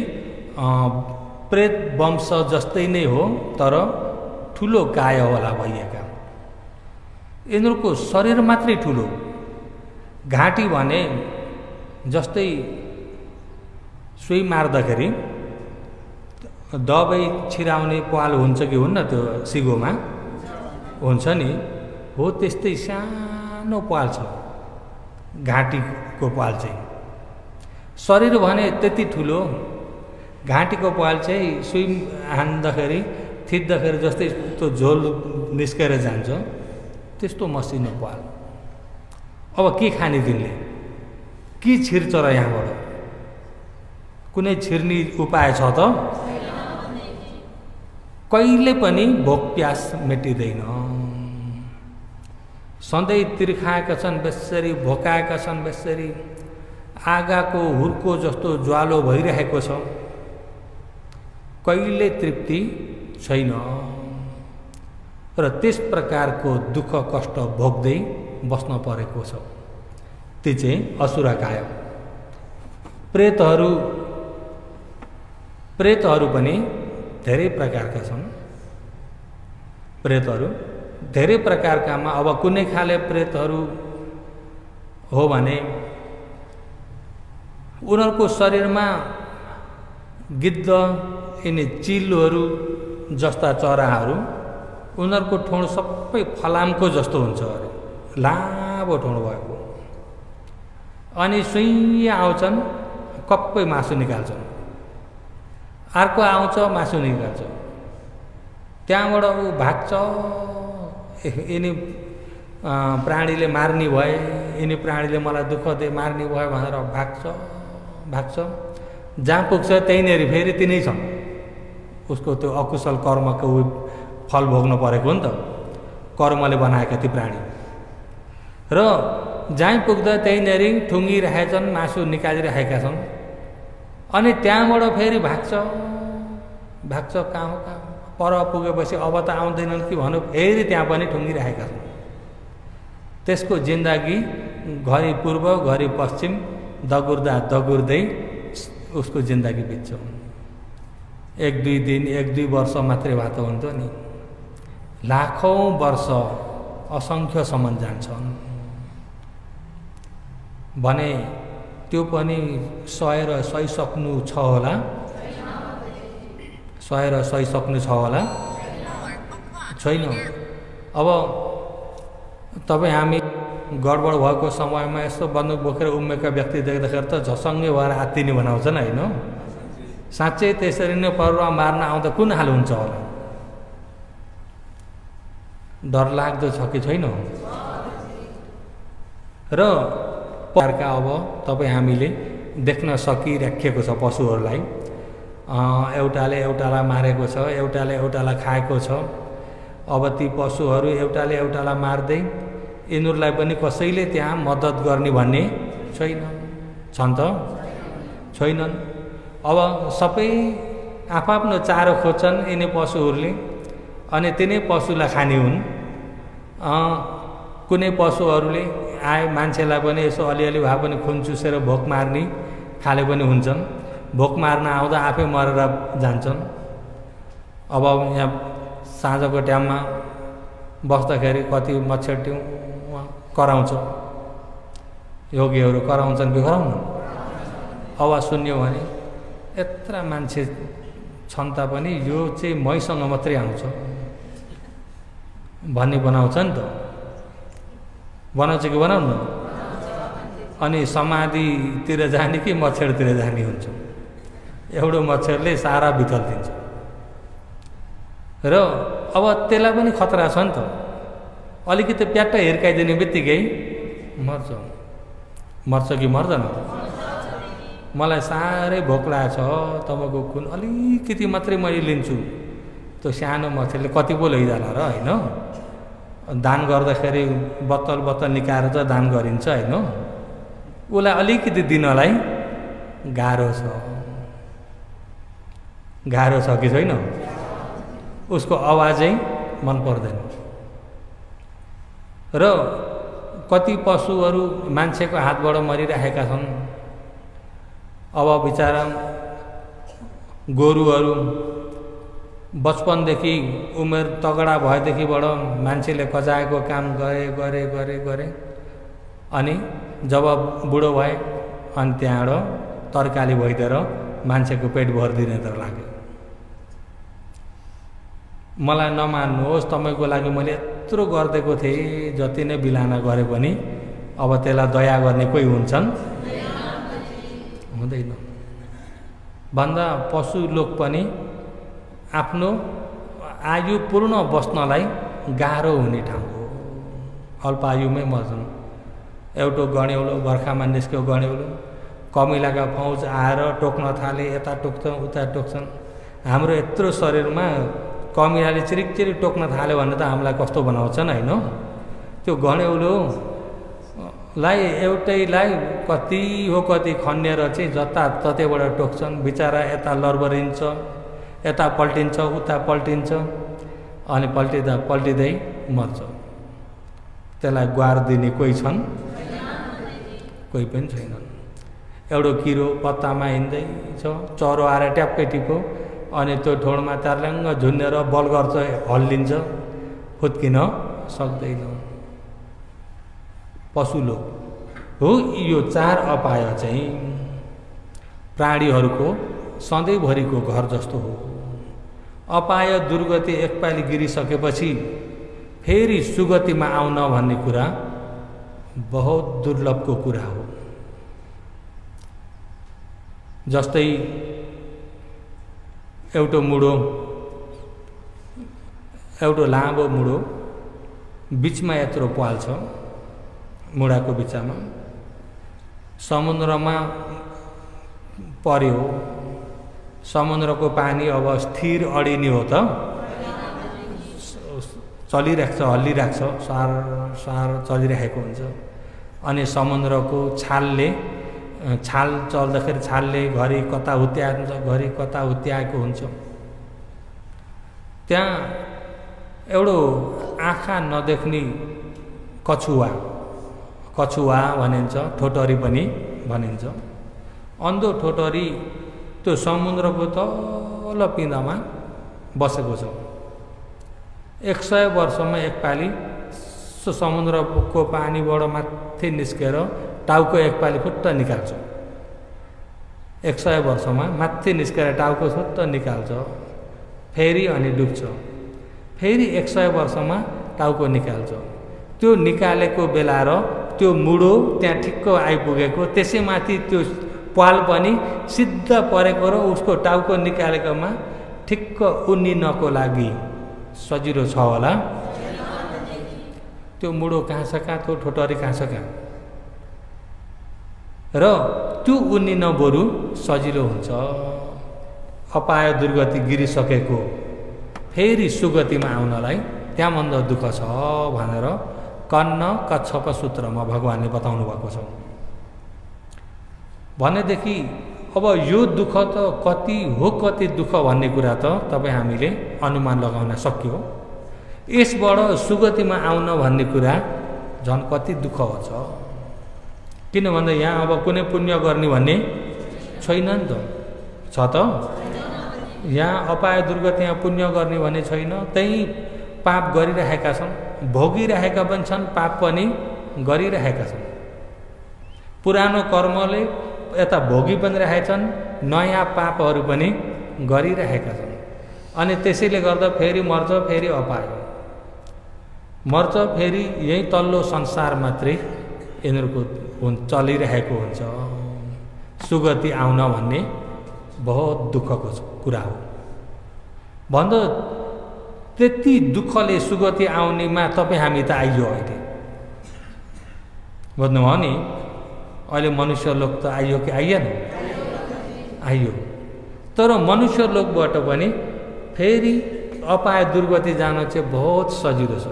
प्रेत वंश जस्तै नै हो, तर ठुलो काय होला भइएका। यिनीहरूको शरीर मात्रै ठुलो, घाँटी भने जस्तै सुई मार्दाखेरि दबाई छिराउने पाल हुन्छ कि हुन्न, त्यो सिगोमा हुन्छ नि, हो त्यस्तै सानो पाल छ घाँटीको पाल चाहिँ। शरीर भने त्यति ठुलो, घाँटीको पाल चाहिँ सुई हान्दाखेरि थिच्दाखेरि जस्तै त्यो झोल निस्केर जान्छ, त्यस्तो मसिनो पाल। अब के खाने तिनले? के छिर्छ र यहाँबाट? कुनै छिर्ने उपाय छ त? कहिले पनि भोक प्यास मेटिँदैन। सधैँ तिर्खाएका छन्, बेसरी भोकाएका छन्, बेसरी आगाको हुर्को जस्तो ज्वालो भइरहेको छ, कहिले तृप्ति छैन। र त्यस प्रकारको दुःख कष्ट भोग्दै बस्न परेको छ। ती चाहिँ असुरकाय। प्रेतहरू पनि धेरै प्रकारका छन्। प्रेतहरू धेरै प्रकारकामा अब कुनै खाले प्रेतहरू हो भने उनीहरूको शरीरमा गिद्ध, यिनी चिलहरू जस्ता चराहरू, उनीहरूको ठोड सबै फलामको जस्तो हुन्छ अरे, लामो ठोड भएको। अनि सुइँ आउँछन्, कप्पै मासु निकाल्छन्, अर्को आउँछ मासु निकाल्छ, त्यहाँबाट ऊ भाग्छ। यिनी प्राणीले मार्ने भए, यिनी प्राणीले मलाई दुःख दे मार्ने भयो भनेर भाग्छ। जहाँ पुग्छ त्यहीँनिर फेरि तिनै छ, उसको त्यो अकुशल कर्मको फल भोग्नु परेको हो नि त, कर्मले बनाएका ती प्राणी। र जहाँ पुग्दा त्यहीँनिर ठुङ्गिरहेछन्, मासु निकालिरहेका छन्। अनि त्यहाँबाट फेरि भाग्छ कहाँ हो कहाँ पर पुगेपछि अब त आउँदैनन् कि भनौँ, फेरि त्यहाँ पनि ठुङ्गिरहेका छन्। त्यसको जिन्दगी घरि पूर्व घरि पश्चिम दगुर्दै उसको जिन्दगी बित्छ। 1-2 दिन 1-2 वर्ष मात्रै भए त हुन्थ्यो नि, लाखौँ वर्ष असङ्ख्य सम्म जान्छन् भने त्यो पनि सहेर सहिसक्नु छ होला, सहेर सहिसक्नु छ होला, छैन। अब तपाईँ हामी गडबड भएको समयमा यस्तो बन्दुक बोकेर उम्मेका व्यक्ति देख्दाखेरि त झसङ्गै भएर आत्तिनी बनाउँछन् होइन? साँच्चै त्यसरी नै परुवा मार्न आउँदा कुन हाल हुन्छ होला? डरलाग्दो छ कि छैन? र प्रकारका अब तपाईँ हामीले देख्न सकिराखेको छ पशुहरूलाई। एउटाले एउटालाई मारेको छ, एउटाले एउटालाई खाएको छ। अब ती पशुहरू एउटाले एउटालाई मार्दै यिनीहरूलाई पनि कसैले त्यहाँ मद्दत गर्ने भन्ने छैन, छन् त छैनन्। अब सबै आफ्नो चारो खोज्छन् यिनी पशुहरूले, अनि तिनै पशुलाई खाने हुन्। कुनै पशुहरूले आए मान्छेलाई पनि यसो अलिअलि भए पनि खुन चुसेर भोक मार्ने खाले पनि हुन्छन्। भोक मार्न आउँदा आफै मरेर जान्छन्। अब यहाँ साँझको टाइममा बस्दाखेरि कति मच्छर कराउँछ, योगीहरू कराउँछन् कि कराउनु? आवाज सुन्यो भने यत्र मान्छे छन् तापनि यो चाहिँ मैसँग मात्रै आउँछ भन्ने बनाउँछ नि त, बनाउँछ कि बनाउनु? अनि समाधितिर जाने कि मच्छरतिर जाने हुन्छ। एउटा मच्छरले सारा बिथल दिन्छ र अब त्यसलाई पनि खतरा छ नि त। अलिकति प्याट्ट हिर्काइदिने बित्तिकै मर्छ। मर्छ कि मर्दैन? मलाई साह्रै भोक लागेको छ, तपाईँको खुन अलिकति मात्रै मैले लिन्छु। त्यो सानो मच्छरले कति पो लैजाला र होइन? दान गर्दाखेरि बत्तल बत्तल निकालेर त दान गरिन्छ होइन? उसलाई अलिकति दिनलाई गाह्रो छ। गाह्रो छ कि छैन? उसको आवाजै मन पर्दैन। र कति पशुहरू मान्छेको हातबाट मरिरहेका छन्। अब बिचारा गोरुहरू बचपनदेखि उमेर तगडा भएदेखिबाट मान्छेले कजाएको काम गरे अनि जब बुढो भए अनि त्यहाँबाट तरकारी भइदिएर मान्छेको पेट भरिदिने त लाग्यो। मलाई नमान्नुहोस्, तपाईँको लागि मैले यत्रो गरिदिएको थिएँ, जति नै बिलाना गरे पनि अब त्यसलाई दया गर्ने कोही हुन्छन्? हुँदैन। भन्दा पशु लोक पनि आफ्नो आयु पूर्ण बस्नलाई गाह्रो हुने ठाउँ हो। अल्पायुमै मर्छन्। एउटा गण्यौलो बर्खामा निस्क्यो गण्यौलो, कमिलाका फौज आएर टोक्न थाले, यता टोक्छन् उता टोक्छन्। हाम्रो यत्रो शरीरमा कमिलाले चिरिक चिरिक टोक्न थाल्यो भने त हामीलाई कस्तो बनाउँछन् होइन? त्यो गण्यौलोलाई एउटैलाई कति हो कति खन्नेर चाहिँ जताततैबाट टोक्छन्। बिचरा यता लर्बरिन्छ, यता पल्टिन्छ उता पल्टिन्छ, अनि पल्टिँदै मर्छ। त्यसलाई गुहार दिने कोही छन्? कोही पनि छैनन्। एउटा किरो पत्तामा हिँड्दैछ, चरो आएर ट्याप्कै टिप्यो अनि त्यो ठोडमा चार्ल्याङ्ग झुन्नेर बल गर्छ, हल्लिन्छ, फुत्किन सक्दैन। पशु लोक हो। यो चार अपाय चाहिँ प्राणीहरूको सधैँभरिको घर जस्तो हो। अपाय दुर्गति एकपालि गिरिसकेपछि फेरि सुगतिमा आउन भन्ने कुरा बहुत दुर्लभको कुरा हो। जस्तै एउटा लामो मुडो बिचमा यत्रो पाल छ, मुडाको बिचमा समुद्रमा पर्यो। समुद्रको पानी अब स्थिर अडिने हो त, चलिरहेको छ, हल्लिरहेको छ, सार चलिरहेको हुन्छ। अनि समुद्रको छाल चल्दाखेरि छालले घरि कता हुत्यान्छ, घरि कता हुत्याएको हुन्छ। त्यहाँ एउटा आँखा नदेख्ने कछुवा भनिन्छ, ठोटरी पनि भनिन्छ। अन्धो ठोटरी त्यो समुद्रको तल पिँधमा बसेको छ। 100 वर्षमा एकपालि समुद्रको पानीबाट माथि निस्केर टाउको एकपालि फुट्ट निकाल्छ। 100 वर्षमा माथि निस्केर टाउको फुट्ट निकाल्छ, फेरि अनि डुब्छ। फेरि 100 वर्षमा टाउको निकाल्छ। त्यो निकालेको बेला र त्यो मुडो त्यहाँ ठिक्क आइपुगेको, त्यसैमाथि त्यो पाल पनि सिद्ध परेको र उसको टाउको निकालेकोमा ठिक्क उन्निनको लागि सजिलो छ होला। त्यो मुडो कहाँ छ कहाँ, त्यो ठोटरी कहाँ छ कहाँ। र त्यो उन्निन बरु सजिलो हुन्छ। अपाय दुर्गति गिरिसकेको फेरि सुगतिमा आउनलाई त्यहाँभन्दा दुःख छ भनेर कन्न कच्छप सूत्रमा भगवानले बताउनु भएको छ। भनेदेखि अब यो दुःख त कति हो, कति दुःख भन्ने कुरा त तपाईँ हामीले अनुमान लगाउन सक्यो। यसबाट सुगतिमा आउन भन्ने कुरा झन् कति दुःख छ। किन भन्दा यहाँ अब कुनै पुण्य गर्ने भन्ने छैन नि त, छ त? यहाँ अपाय दुर्गति, यहाँ पुण्य गर्ने भन्ने छैन। त्यही पाप गरिरहेका छन्, भोगिरहेका पनि छन्, पाप पनि गरिरहेका छन्। पुरानो कर्मले यता भोगी पनि रहेछन्, नयाँ पापहरू पनि गरिरहेका छन्। अनि त्यसैले गर्दा फेरि मर्छ, फेरि अपाय मर्छ, फेरि यही तल्लो संसार मात्रै यिनीहरूको चलिरहेको हुन्छ। सुगति आउन भन्ने बहुत दुःखको कुरा हो। भन्दा त्यति दुःखले सुगति आउनेमा तपाईँ हामी त आइयो अहिले, बुझ्नुभयो नि? अहिले मनुष्य लोक त आइयो कि आइएन? आइयो। तर मनुष्य लोकबाट पनि फेरि अपाय दुर्गति जान चाहिँ बहुत सजिलो छ।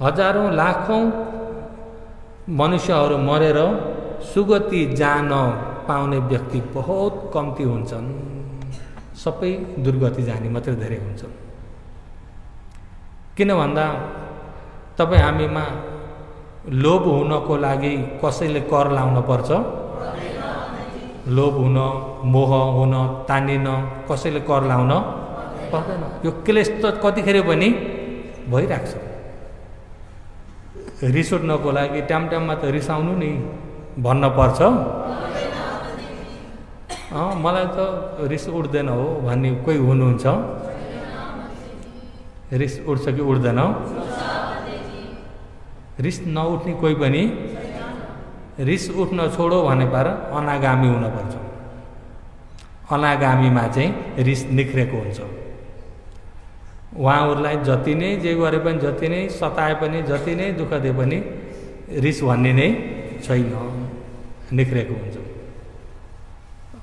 हजारौँ लाखौँ मनुष्यहरू मरेर सुगति जान पाउने व्यक्ति बहुत कम्ती हुन्छन्। सबै दुर्गति जाने मात्रै धेरै हुन्छन्। किन भन्दा तपाईँ हामीमा लोभ हुनको लागि कसैले कर लाउन पर्छ? लोभ हुन, मोह हुन, तानिन कसैले कर लाउन पर्दैन। यो क्लेश त कतिखेर पनि भइरहेको छ। रिस उठ्नको लागि टाइम टाइममा त रिसाउनु नि भन्न पर्छ। मलाई त रिस उठ्दैन हो भन्ने कोही हुनुहुन्छ? रिस उठ्छ कि उठ्दैन? रिस नउठ्ने कोही पनि? रिस उठ्न छोडो भने पार अनागामी हुनुपर्छ। अनागामीमा चाहिँ रिस निख्रेको हुन्छ। उहाँहरूलाई जति नै जे गरे पनि, जति नै सताए पनि, जति नै दुःख दिए पनि रिस भन्ने नै छैन, निख्रेको हुन्छ।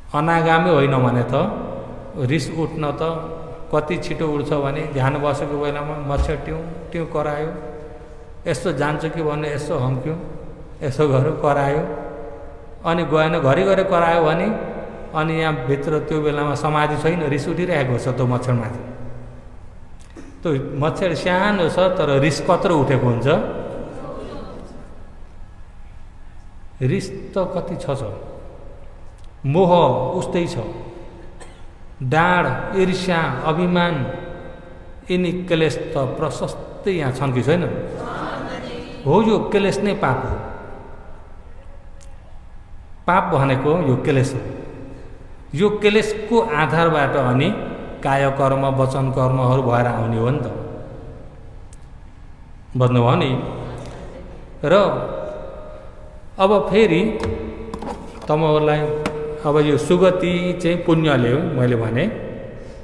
अनागामी होइन भने त रिस उठ्न त कति छिटो उठ्छ भने ध्यान बसेको बेलामा मच्छर ट्यौँ ट्यौँ करायो, यस्तो जान्छ कि भन्ने यसो हम्क्यो, यसो गर्यो करायो, अनि गएन घरिघरि करायो भने अनि यहाँ भित्र त्यो बेलामा समाधि छैन, रिस उठिरहेको छ त्यो मच्छरमाथि। त्यो मच्छर सानो छ तर रिस कत्रो उठेको हुन्छ। रिस त कति छ। मोह उस्तै छ, डाँड, ईर्ष्या, अभिमान, यिनी क्लेश त प्रशस्तै यहाँ छन् कि छैन? हो, यो क्लेश नै पाप हो। पाप भनेको यो क्लेश हो। यो क्लेशको आधारबाट अनि काय कर्म, वचन कर्महरू भएर आउने हो नि त, बुझ्नुभयो नि? र अब फेरि तपाईँहरूलाई अब यो सुगति चाहिँ पुण्यले हो। मैले भने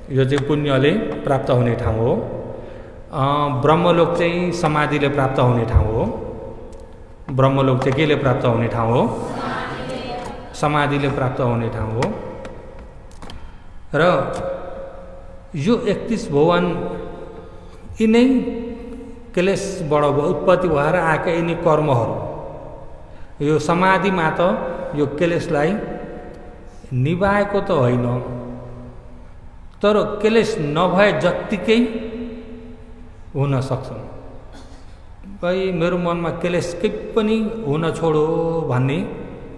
यो चाहिँ पुण्यले प्राप्त हुने ठाउँ हो। ब्रह्मलोक चाहिँ समाधिले प्राप्त हुने ठाउँ हो। ब्रह्मलोक चाहिँ केले प्राप्त हुने ठाउँ हो? समाधिले प्राप्त हुने ठाउँ हो। र यो 31 भुवन यिनै क्लेशबाट उत्पत्ति भएर आएका यिनी कर्महरू, यो समाधिमा त यो क्लेशलाई निभाएको त होइन, तर क्लेश नभए जत्तिकै हुन सक्छन्। भाइ मेरो मनमा क्लेश केही पनि हुन छोडो भन्ने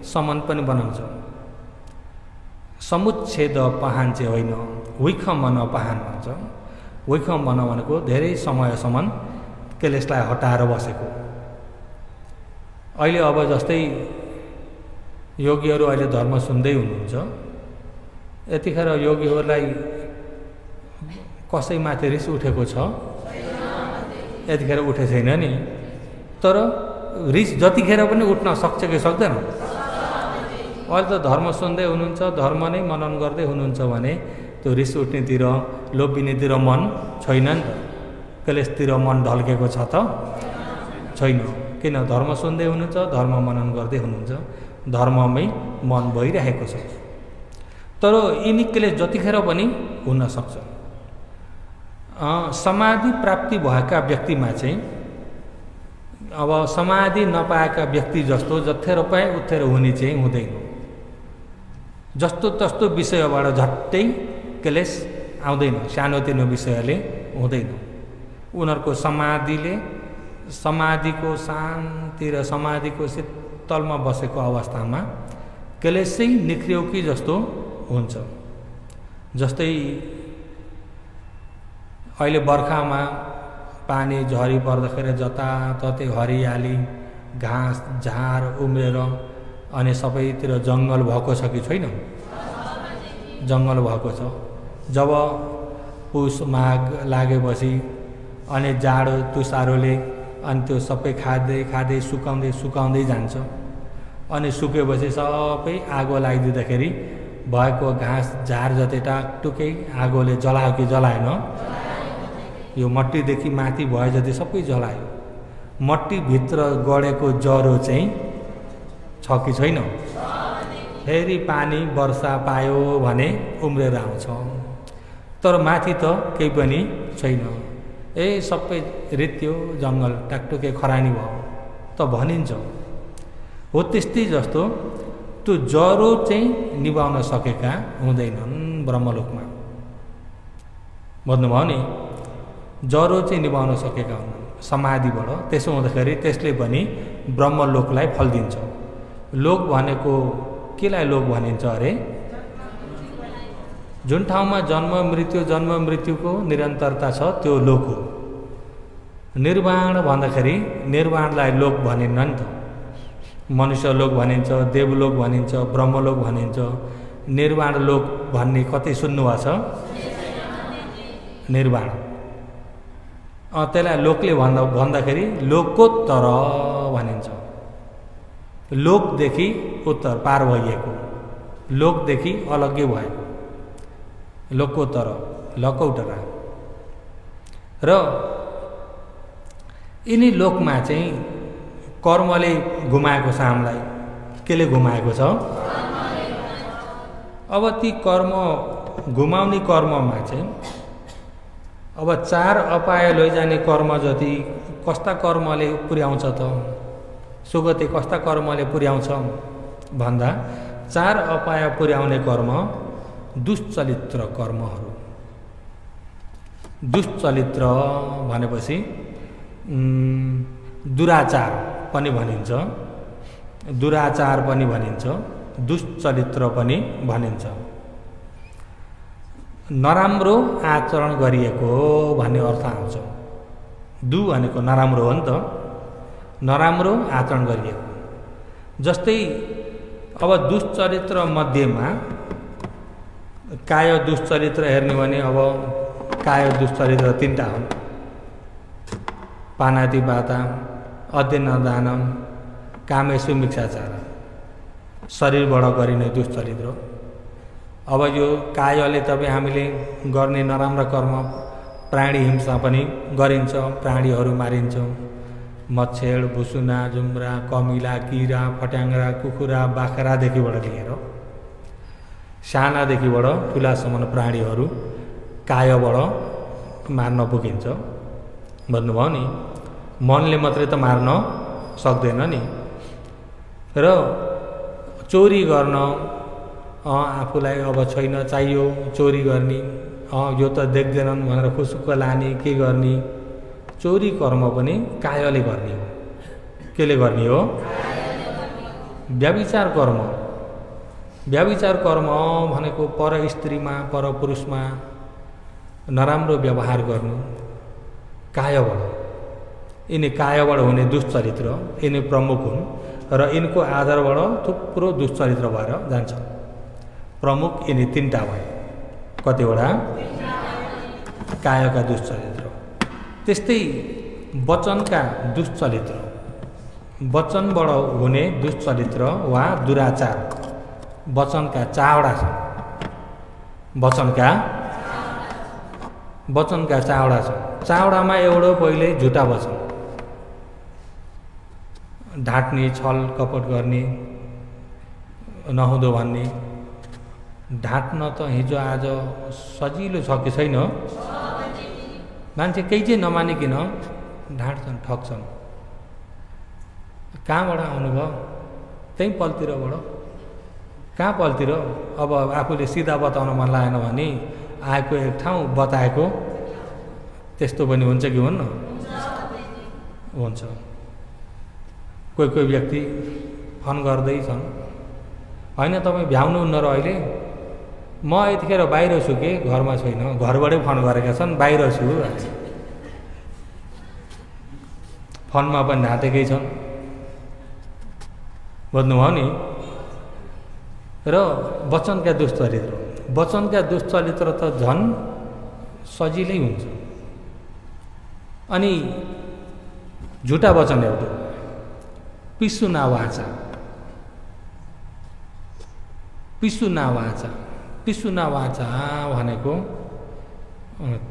सम्म पनि बनाउँछ। समुच्छेद पहान चाहिँ होइन, विखमन पहान भन्छ। विखमन भनेको धेरै समयसम्म क्लेशलाई हटाएर बसेको। अहिले अब जस्तै योगीहरू अहिले धर्म सुन्दै हुनुहुन्छ, यतिखेर योगीहरूलाई कसैमाथि रिस उठेको छ? यतिखेर उठे छैन नि। तर रिस जतिखेर पनि उठ्न सक्छ कि सक्दैन? अहिले त धर्म सुन्दै हुनुहुन्छ, धर्म नै मनन गर्दै हुनुहुन्छ भने त्यो रिस उठ्नेतिर, लोभिनेतिर मन छैन नि त। क्लेशतिर मन ढल्केको छ त? छैन। किन धर्म सुन्दै हुनुहुन्छ, धर्म मनन गर्दै हुनुहुन्छ, धर्ममै मन भइरहेको छ। तर यिनी क्लेश जतिखेर पनि हुन सक्छ। समाधि प्राप्ति भएका व्यक्तिमा चाहिँ अब समाधि नपाएका व्यक्ति जस्तो जत्थेर पाए उत्थेर हुने चाहिँ हुँदैन। जस्तो तस्तो विषयबाट झट्टै क्लेश आउँदैन, सानोतिनो विषयले हुँदैन। उनीहरूको समाधिको शान्ति र समाधिको शीतलमा बसेको अवस्थामा क्लेशै निख्रियो कि जस्तो हुन्छ। जस्तै अहिले बर्खामा पानी झरी पर्दाखेरि जताततै हरियाली घाँस झार उम्रेर अनि सबैतिर जङ्गल भएको छ कि छैन? जङ्गल भएको छ। जब पुष माघ लागेपछि अनि जाडो तुसारोले अनि त्यो सबै खाँदै सुकाउँदै जान्छ। अनि सुकेपछि सबै आगो लगाइदिँदाखेरि भएको घाँस झार जति टाकटुकै आगोले जलायो कि जलाएन? यो मट्टीदेखि माथि भए जति सबै जलायो। मट्टीभित्र गढेको जरो चाहिँ छ कि छैन? फेरि पानी वर्षा पायो भने उम्रेर आउँछ। तर माथि त केही पनि छैन, सबै रित्यो जङ्गल टाकटुके खरानी भयो त भनिन्छ। हो त्यस्तै जस्तो त्यो जरो चाहिँ निभाउन सकेका हुँदैनन् ब्रह्मलोकमा। भन्नुभयो नि, जरो चाहिँ निभाउन सकेका हुन् समाधिबाट। त्यसो हुँदाखेरि त्यसले पनि ब्रह्मलोकलाई फल दिन्छ। लोक भनेको केलाई लोक भनिन्छ अरे? जुन ठाउँमा जन्म मृत्युको निरन्तरता छ त्यो लोक हो। निर्वाण भन्दाखेरि निर्वाणलाई लोक भनिन्न नि त। मनुष्य लोक भनिन्छ, देवलोक भनिन्छ, ब्रह्मलोक भनिन्छ। निर्वाण लोक भन्ने कतै सुन्नुभएको छ? निर्वाण त्यसलाई लोकले भन्दाखेरि लोकोत्तर भनिन्छ। लोकदेखि उत्तर पार भइएको, लोकदेखि अलग्गै भएको, लोकोत्तर लकौटरा। र यिनी लोकमा चाहिँ कर्मले घुमाएको छ हामीलाई। केले घुमाएको छ? अब ती कर्म घुमाउने कर्ममा चाहिँ अब 4 अपाय लैजाने कर्म जति कस्ता कर्मले पुर्याउँछ त? सुगति कस्ता कर्मले पुर्याउँछ भन्दा 4 अपाय पुर्याउने कर्म दुश्चरित्र कर्महरू। दुश्चरित्र भनेपछि दुराचार पनि भनिन्छ, दुराचार पनि भनिन्छ, दुश्चरित्र पनि भनिन्छ। नराम्रो आचरण गरिएको भन्ने अर्थ आउँछ। दु भनेको नराम्रो हो नि त, नराम्रो आचरण गरिएको। जस्तै अब दुश्चरित्र मध्येमा काय दुश्चरित्र हेर्ने भने अब काय दुश्चरित्र 3टा हुन्। पानातिपाता, अध्ययनदान, कामेषु मिच्छाचार, शरीरबाट गरिने दुश्चरित्र। अब यो कायले तपाईँ हामीले गर्ने नराम्रा कर्म, प्राणी हिंसा पनि गरिन्छ, प्राणीहरू मारिन्छ। मच्छेड, भुसुना, जुम्रा, कमिला, किरा, फट्याङ्ग्रा, कुखुरा, बाख्रादेखिबाट लिएर सानादेखिबाट ठुलासम्म प्राणीहरू कायबाट मार्न पुगिन्छ। भन्नुभयो नि, मनले मात्रै त मार्न सक्दैन नि। र चोरी गर्न आफूलाई अब छैन चाहियो चोरी गर्ने, यो त देख्दैनन् भनेर खुसुक्क लाने, के गर्ने? चोरी कर्म पनि कायले गर्ने हो। केले गर्ने हो? व्यभिचार कर्म। व्यभिचार कर्म भनेको पर स्त्रीमा, पर पुरुषमा नराम्रो व्यवहार गर्नु कायबाट। यिनी कायबाट हुने दुश्चरित्र यिनी प्रमुख हुन् र यिनको आधारबाट थुप्रो दुश्चरित्र भएर जान्छ। प्रमुख यिनी 3टा भए। कतिवटा? कायका दुश्चरित्र। त्यस्तै वचनका दुश्चरित्र, वचनबाट हुने दुश्चरित्र वा दुराचार। वचनका 4वटा छन्। वचनका 4वटा छन्। 4वटामा एउटा पहिले झुटा वचन, ढाँट्ने, छल कपट गर्ने, नहुँदो भन्ने। ढाँट्न त हिजो आज सजिलो छ कि छैन? मान्छे केही चाहिँ नमानिकन ढाँट्छन्, ठग्छन्। कहाँबाट आउनुभयो? त्यही पलतिरबाट। कहाँ पलतिर? अब आफूले सिधा बताउन मन लागेन भने आएको एक ठाउँ बताएको त्यस्तो पनि हुन्छ कि हुन्न? हुन्छ। कोही कोही व्यक्ति फोन गर्दैछन्, होइन तपाईँ भ्याउनुहुन्न र अहिले? म यतिखेर बाहिर छु कि घरमा छैन, घरबाटै फोन गरेका छन्, बाहिर छु। फोनमा पनि ढाँटेकै छन्, बुझ्नुभयो नि? र वचनका दुष्चरित्र, वचनका दुष्चरित्र त झन् सजिलै हुन्छ। अनि झुटा वचन एउटा पिसुना वाचा। पिसुना वाचा, पिसुना वाचा भनेको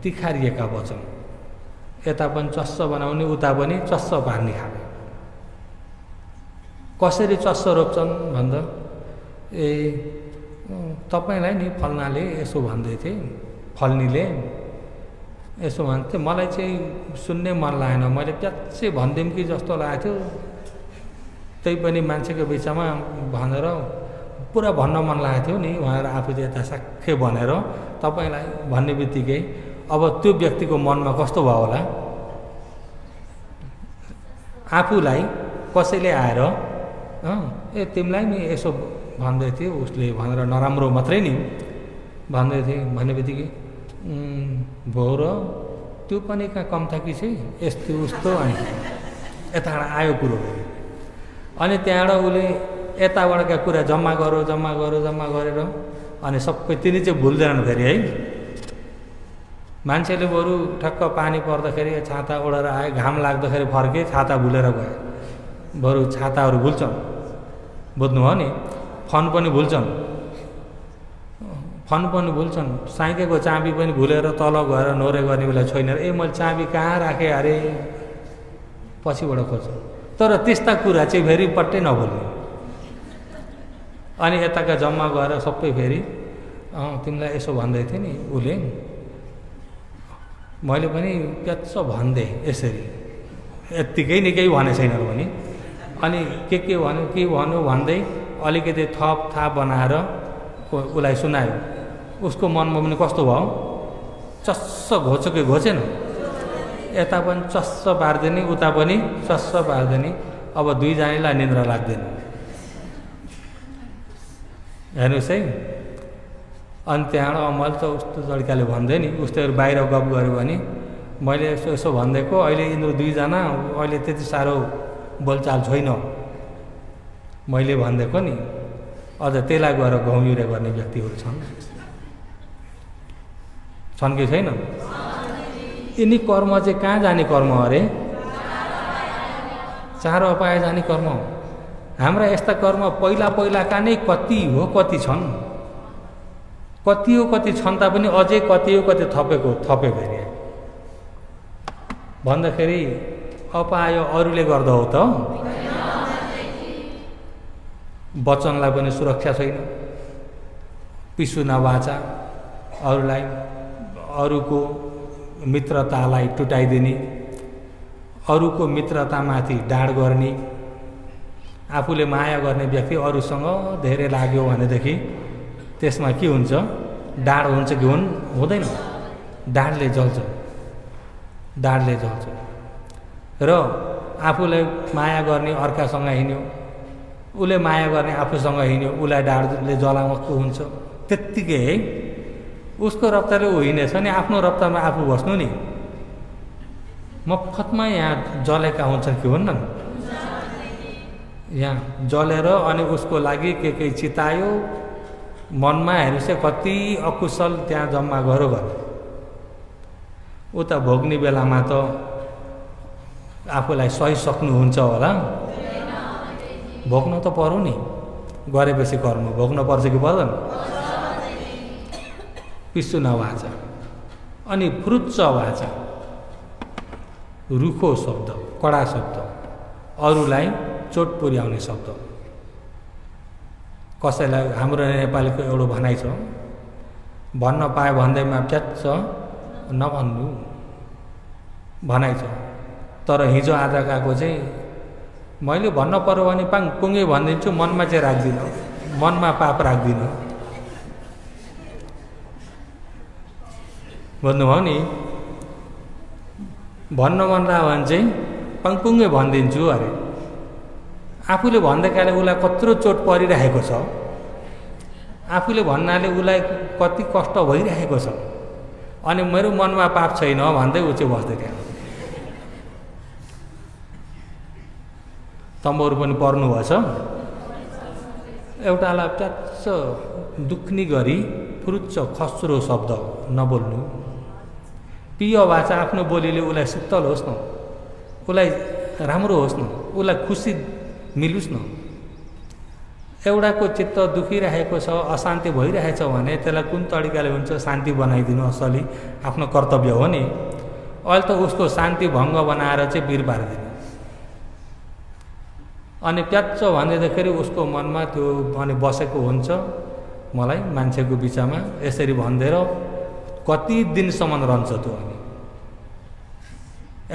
तिखारिएका वचन, यता पनि चस्स बनाउने, उता पनि चस्स पार्ने खाले। कसरी चस्स रोप्छन् भन्दा, ए तपाईँलाई नि फल्नाले यसो भन्दै थिए, फल्नीले यसो भन्थे, मलाई चाहिँ सुन्ने मन लागेन, मैले प्याच्चै भनिदिउँ कि जस्तो लागेको थियो, त्यही पनि मान्छेको बिचमा भनेर पुरा भन्न मन लागेको थियो नि भनेर आफू चाहिँ यता साक्कै भनेर तपाईँलाई भन्ने बित्तिकै अब त्यो व्यक्तिको मनमा कस्तो भयो होला? आफूलाई कसैले आएर ए तिमीलाई नि यसो भन्दै थियो उसले भनेर नराम्रो मात्रै नि भन्दै थिए भन्ने बित्तिकै भयो र त्यो पनि कहाँ कम था कि चाहिँ यस्तो उस्तो, अनि यताबाट आयो कुरो। अनि त्यहाँबाट उसले यताबाटका कुरा जम्मा गरेर अनि सबै तिनी चाहिँ भुल्दैनन् फेरि है। मान्छेले बरु ठक्क पानी पर्दाखेरि छाता ओढेर आए, घाम लाग्दाखेरि फर्के छाता भुलेर गए, बरु छाताहरू भुल्छन्, बुझ्नुभयो नि? फोन पनि भुल्छन्, साइकेलको चाबी पनि भुलेर तल गएर नोरे गर्ने बेला छैन, ए मैले चाबी कहाँ राखेँ अरे पछिबाट खोज्छ। तर त्यस्ता कुरा चाहिँ फेरि पट्टै नभुल्ने। अनि यताका जम्मा गएर सबै फेरि तिमीलाई यसो भन्दै थिएँ नि उसले, मैले पनि प्याच्च भन्दै यसरी, यत्तिकै नि केही भने छैन भने, अनि के भन्यो भन्दै अलिकति थप थाप बनाएर उसलाई सुनायो। उसको मनमा पनि कस्तो भयो? चस्स घोच्यो कि घोचेन? यता पनि चस्स पार्दैन, उता पनि चस्स पार्दैन। अब दुईजनालाई निन्द्रा लाग्दैन, हेर्नुहोस् है। अनि त्यहाँबाट मैले त उस्तो तरिकाले भन्दै नि, उस्तोहरू बाहिर गफ गऱ्यो भने मैले यसो भनिदिएको, अहिले यिनीहरू दुईजना अहिले त्यति साह्रो बोलचाल छैन, मैले भनिदिएको नि, अझ त्यसलाई गएर घौँयुरे गर्ने व्यक्तिहरू छन् कि छैन? यिनी कर्म चाहिँ कहाँ जाने कर्म अरे? चार अपाय जाने कर्म हो। हाम्रा यस्ता कर्म पहिलाका नै कति हो, कति छन्, कति छन् तापनि अझै कति थपे फेरि भन्दाखेरि अपाय अरूले गर्दा हो त? वचनलाई पनि सुरक्षा छैन। पिसुना वाचा, अरूलाई अरूको मित्रतालाई टुटाइदिने, अरूको मित्रतामाथि डाँड गर्ने। आफूले माया गर्ने व्यक्ति अरूसँग धेरै लाग्यो भनेदेखि त्यसमा के हुन्छ? डाँड हुन्छ कि हुँदैन? डाँडले जल्छ। र आफूलाई माया गर्ने अर्कासँग हिँड्यो, उसले माया गर्ने आफूसँग हिँड्यो, उसलाई डाँडले जलाएको हुन्छ। त्यत्तिकै है उसको रफ्तारले ऊ हिँडेछ नि, आफ्नो रफ्तारमा आफू बस्नु नि, मफतमा यहाँ जलेका हुन्छन् कि हुन्न? यहाँ जलेर अनि उसको लागि के चितायो मनमा, हेर्नुहोस् कति अकुशल त्यहाँ जम्मा गऱ्यो। उता भोग्ने बेलामा त आफूलाई सहिसक्नुहुन्छ होला, भोग्न त पर्यो नि, गरेपछि कर्म भोग्न पर्छ कि पर्दैन? पिसुना वाचा। अनि फुरुच्च वाचा, रुखो शब्द, कडा शब्द, अरूलाई चोट पुर्याउने शब्द। कसैलाई हाम्रो नेपालीको एउटा भनाइ छ, भन्न पाए भन्दैमा प्याच्च नभन्नु भनाइ छ। तर हिजो आज गएको चाहिँ मैले भन्न पर्यो भने पाङ पुङ्गे भनिदिन्छु, मनमा चाहिँ राख्दिनँ, मनमा पाप राख्दिनँ। बुझ्नुभयो नि? भन्न मन लाग्यो भने चाहिँ पङपुङ्गे भनिदिन्छु अरे। आफूले भन्दैकाले उसलाई कत्रो चोट परिरहेको छ, आफूले भन्नाले उसलाई कति कष्ट भइरहेको छ, अनि मेरो मनमा पाप छैन भन्दै ऊ चाहिँ बस्दै त्यहाँ। तम्बहरू पनि पर्नुभएछ। एउटालाई प्याच्च दुख्ने गरी फुरुच्च खस्रो शब्द नबोल्नु। पिय भाषा आफ्नो बोलीले उसलाई शीतल होस् न, उसलाई राम्रो होस् न, उसलाई खुसी मिलोस् न। एउटाको चित्त दुखिरहेको छ, अशान्ति भइरहेछ भने त्यसलाई कुन तरिकाले हुन्छ शान्ति बनाइदिनु असली आफ्नो कर्तव्य हो नि। अहिले त उसको शान्ति भङ्ग बनाएर चाहिँ वीर पारिदिनु। अनि प्याच्च भनिदिँदाखेरि उसको मनमा त्यो अनि बसेको हुन्छ, मलाई मान्छेको बिचमा यसरी भनिदिएर कति दिनसम्म रहन्छ त्यो। अनि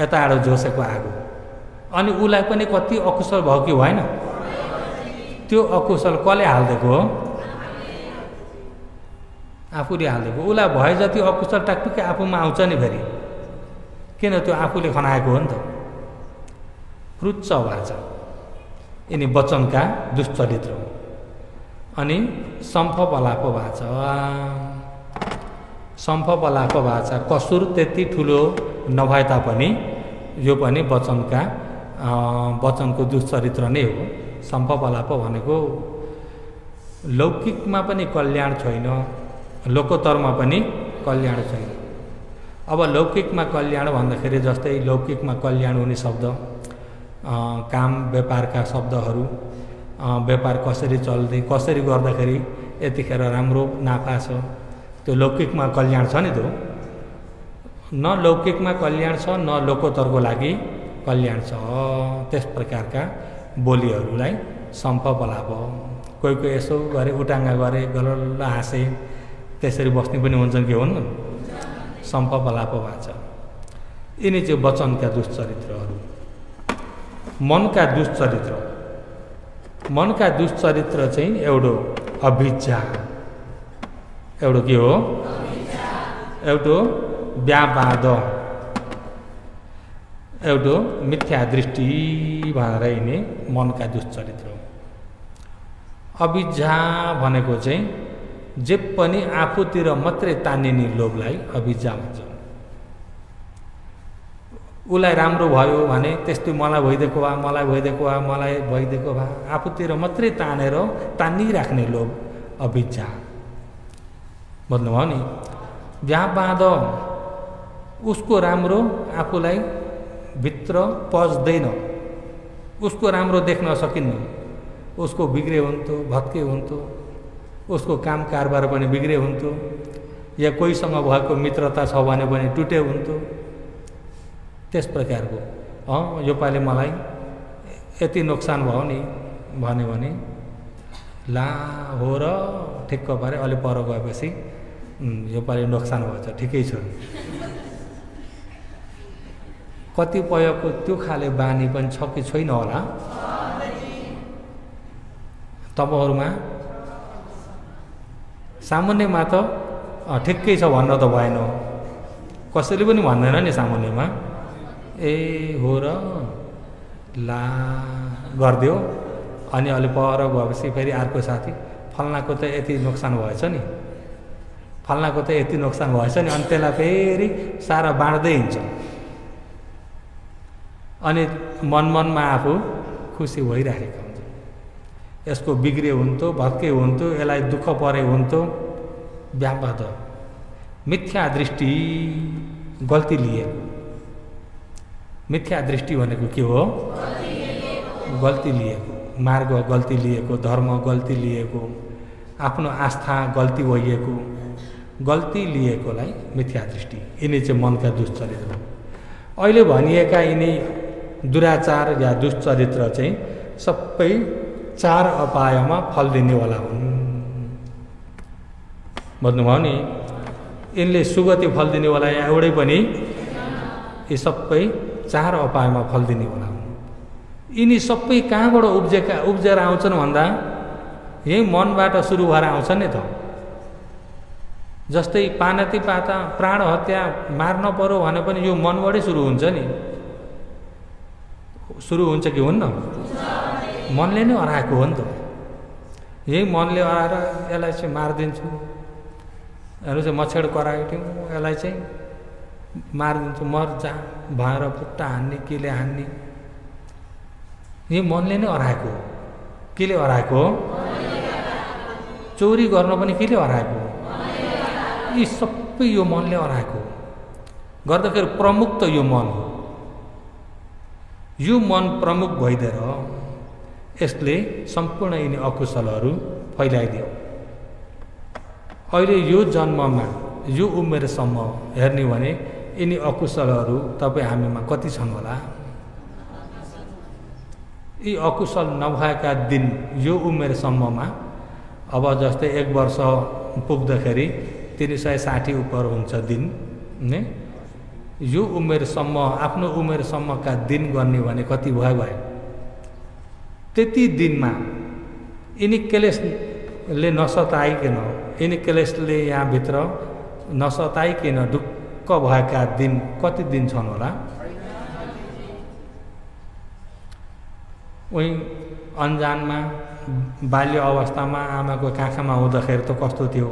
यताबाट जोसेको आगो, अनि उसलाई पनि कति अकुशल भयो कि भएन? त्यो अकुशल कसले हालिदिएको हो? आफूले हालिदिएको। उसलाई भए जति अकुशल टाकटुकै आफूमा आउँछ नि फेरि, किन त्यो आफूले खनाएको हो नि त। फुरुच्च भाषा यिनी वचनका दुश्चरित्र। अनि सम्फ पलाको भाषा, सम्फ पलाको भाषा कसुर त्यति ठुलो नभए तापनि यो पनि वचनको दुश्चरित्र नै हो। सम्फ पलाप भनेको लौकिकमा पनि कल्याण छैन, लोकोत्तरमा पनि कल्याण छैन। अब लौकिकमा कल्याण भन्दाखेरि जस्तै लौकिकमा कल्याण हुने शब्द काम व्यापारका शब्दहरू, व्यापार कसरी चल्दै कसरी गर्दाखेरि यतिखेर राम्रो नाफा छ, त्यो लौकिकमा कल्याण छ नि। त्यो न लौकिकमा कल्याण छ न लोकोत्तरको लागि कल्याण छ। त्यस प्रकारका बोलीहरूलाई सम्फ पलाप। कोही कोही यसो गरे, उटाङ्गा गरे, गलल्ल हाँसे, त्यसरी बस्ने पनि हुन्छन् कि हुन्? सम्फ पलाप भाषा। यिनी चाहिँ वचनका दुश्चरित्रहरू। मनका दुश्चरित्र, मनका दुश्चरित्र चाहिँ एउटो अभिज्ञा, एउटो के हो? एउटो व्यापाद, एउटो मिथ्या दृष्टि भनेर यिनी मनका दुश्चरित्र। अभिज्ञा भनेको चाहिँ जे पनि आफूतिर मात्रै तानिने लोभलाई अभिज्ञा भन्छ। उसलाई राम्रो भयो भने त्यस्तै मलाई भइदिएको भए, मलाई भइदिएको भए, मलाई भइदिएको भए, आफूतिर मात्रै तानेर तानिराख्ने लोभ अभिज्ञा। भन्नुभयो नि? व्यापाद उसको राम्रो आफूलाई भित्र पस्दैन, उसको राम्रो देख्न सकिन्न। उसको बिग्रे हुन्थ्यो, भत्के हुन्थ्यो, उसको काम कारबार पनि बिग्रे हुन्थ्यो, या कोहीसँग भएको मित्रता छ भने पनि टुटे हुन्थ्यो। त्यस प्रकारको योपालि मलाई यति नोक्सान भयो नि भन्यो भने ला हो र ठिक्क पारे अलि पर गएपछि योपालि नोक्सान भएछ, ठिकै छ। कतिपयको त्यो खाले बानी पनि छ कि छैन होला तपाईँहरूमा? सामान्यमा त ठिकै छ भन्न त भएन, कसैले पनि भन्दैन नि सामान्यमा। ए हो र ला गरिदियो, अनि अलि पर गएपछि फेरि अर्को साथी फल्नाको त यति नोक्सान भएछ नि, फल्नाको त यति नोक्सान भएछ नि, अनि त्यसलाई फेरि सारा बाँड्दै हिँड्छ। अनि मनमा आफू खुसी भइरहेको हुन्छ। यसको बिग्रे हुन्थ्यो, भत्के हुन्थ्यो, यसलाई दुःख परे हुन्थ्यो। व्यापाद मिथ्या दृष्टि, गल्ती लिएको। मिथ्या दृष्टि भनेको के हो? गल्ती लिएको, मार्ग गल्ती लिएको, धर्म गल्ती लिएको, आफ्नो आस्था गल्ती भइएको, गल्ती लिएकोलाई मिथ्या दृष्टि। यिनी चाहिँ मनका दुश्चरित्र। अहिले भनिएका यिनी दुराचार या दुश्चरित्र चाहिँ सबै 4 अपायमा फल दिनेवाला हुन्। बुझ्नुभयो नि? यिनले सुगति फल दिनेवाला एउटै पनि, यी सबै 4 अपायमा फल दिनेवाला हुन्। यिनी सबै कहाँबाट उब्जेर आउँछन् भन्दा यही मनबाट सुरु भएर आउँछन् नि त। जस्तै पानातिपाता प्राण हत्या मार्न पर्यो भने पनि यो मनबाटै सुरु हुन्छ नि। सुरु हुन्छ कि हुन्न? मनले नै हराएको हो नि त। यही मनले हराएर यसलाई चाहिँ मारिदिन्छु, हेर्नु चाहिँ मच्छर कराइदिउँ, यसलाई चाहिँ मारिदिन्छु, मर जा भनेर खुट्टा हान्ने, केले हान्ने, यही मनले नै हराएको हो। केले हराएको हो? चोरी गर्न पनि केले हराएको हो? यी सबै यो मनले हराएको हो। गर्दाखेरि प्रमुख त यो मन हो। यो मन प्रमुख भइदिएर यसले सम्पूर्ण यिनी अकुशलहरू फैलाइदियो। अहिले यो जन्ममा यो उमेरसम्म हेर्ने भने यिनी अकुशलहरू तपाईँ हामीमा कति छन् होला? यी अकुशल नभएका दिन यो उमेरसम्ममा, अब जस्तै 1 वर्ष पुग्दाखेरि 360 उपर हुन्छ दिन ने। यो उमेरसम्म, आफ्नो उमेरसम्मका दिन गर्ने भने कति भयो? त्यति दिनमा यिनी क्लेशले नसताइकन, यिनी क्लेशले यहाँभित्र नसताइकन ढुक्क भएका दिन कति दिन छन् होला? उही अन्जानमा बाल्य अवस्थामा आमाको काखमा हुँदाखेरि त कस्तो थियो,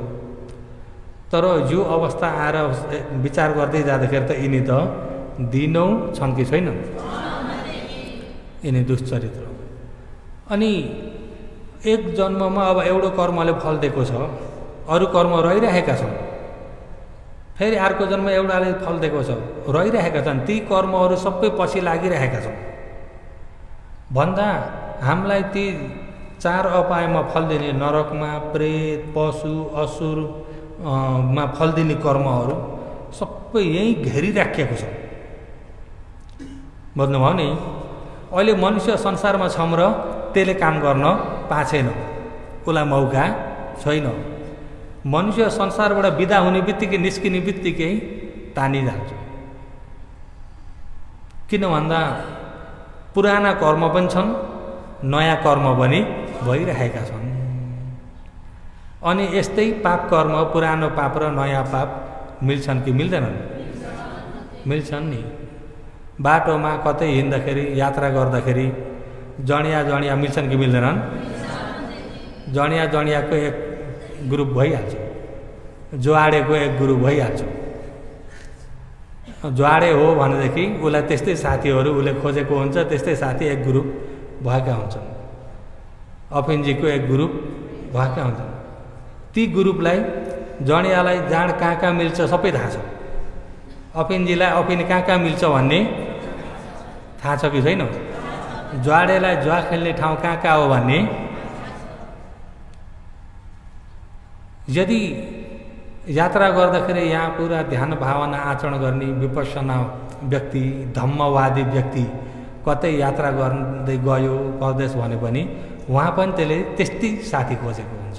तर यो अवस्था आएर विचार गर्दै जाँदाखेरि त यिनी त दिनौँ छन् कि छैनन्? यिनी दुश्चरित्र। अनि एक जन्ममा अब एउटा कर्मले फल दिएको छ, अरू कर्म रहिरहेका छन्। फेरि अर्को जन्म एउटाले फल दिएको छ, रहिरहेका छन्। ती कर्महरू सबै पछि लागिरहेका छन् भन्दा हामीलाई ती 4 अपायमा फल दिने, नरकमा, प्रेत, पशु, असुर मा फल दिने कर्महरू सबै यहीँ घेरिराखिएको छ। बुझ्नुभयो नि? अहिले मनुष्य संसारमा छौँ र त्यसले काम गर्न पाएन, उसलाई मौका छैन। मनुष्य संसारबाट बिदा हुने बित्तिकै, निस्किने बित्तिकै तानिजान्छ। किन भन्दा पुराना कर्म पनि छन्, नयाँ कर्म पनि भइरहेका छन्। अनि यस्तै पाप कर्म, पुरानो पाप र नयाँ पाप मिल्छन् कि मिल्दैनन्? मिल्छन् नि। बाटोमा कतै हिँड्दाखेरि, यात्रा गर्दाखेरि जडिया मिल्छन् कि मिल्दैनन्? जडियाको एक ग्रुप भइहाल्छ, जोआडेको एक ग्रुप भइहाल्छ। जोआडे हो भनेदेखि उसलाई त्यस्तै साथीहरू उसले खोजेको हुन्छ, त्यस्तै साथी एक ग्रुप भएका हुन्छन्। अफिन्जीको एक ग्रुप भएका हुन्छन्। ती ग्रुपलाई, जडियालाई जाँड कहाँ मिल्छ सबै थाहा छ। अफिन्जीलाई अफिन कहाँ मिल्छ भन्ने थाहा छ कि छैन? ज्वाडेलाई जुवा खेल्ने ठाउँ कहाँ हो भन्ने। यदि यात्रा गर्दाखेरि यहाँ पुरा ध्यान भावना आचरण गर्ने विपश्यना व्यक्ति, धम्मवादी व्यक्ति कतै यात्रा गर्दै गयो परदेश भने पनि उहाँ पनि त्यसले त्यस्तै साथी खोजेको हुन्छ।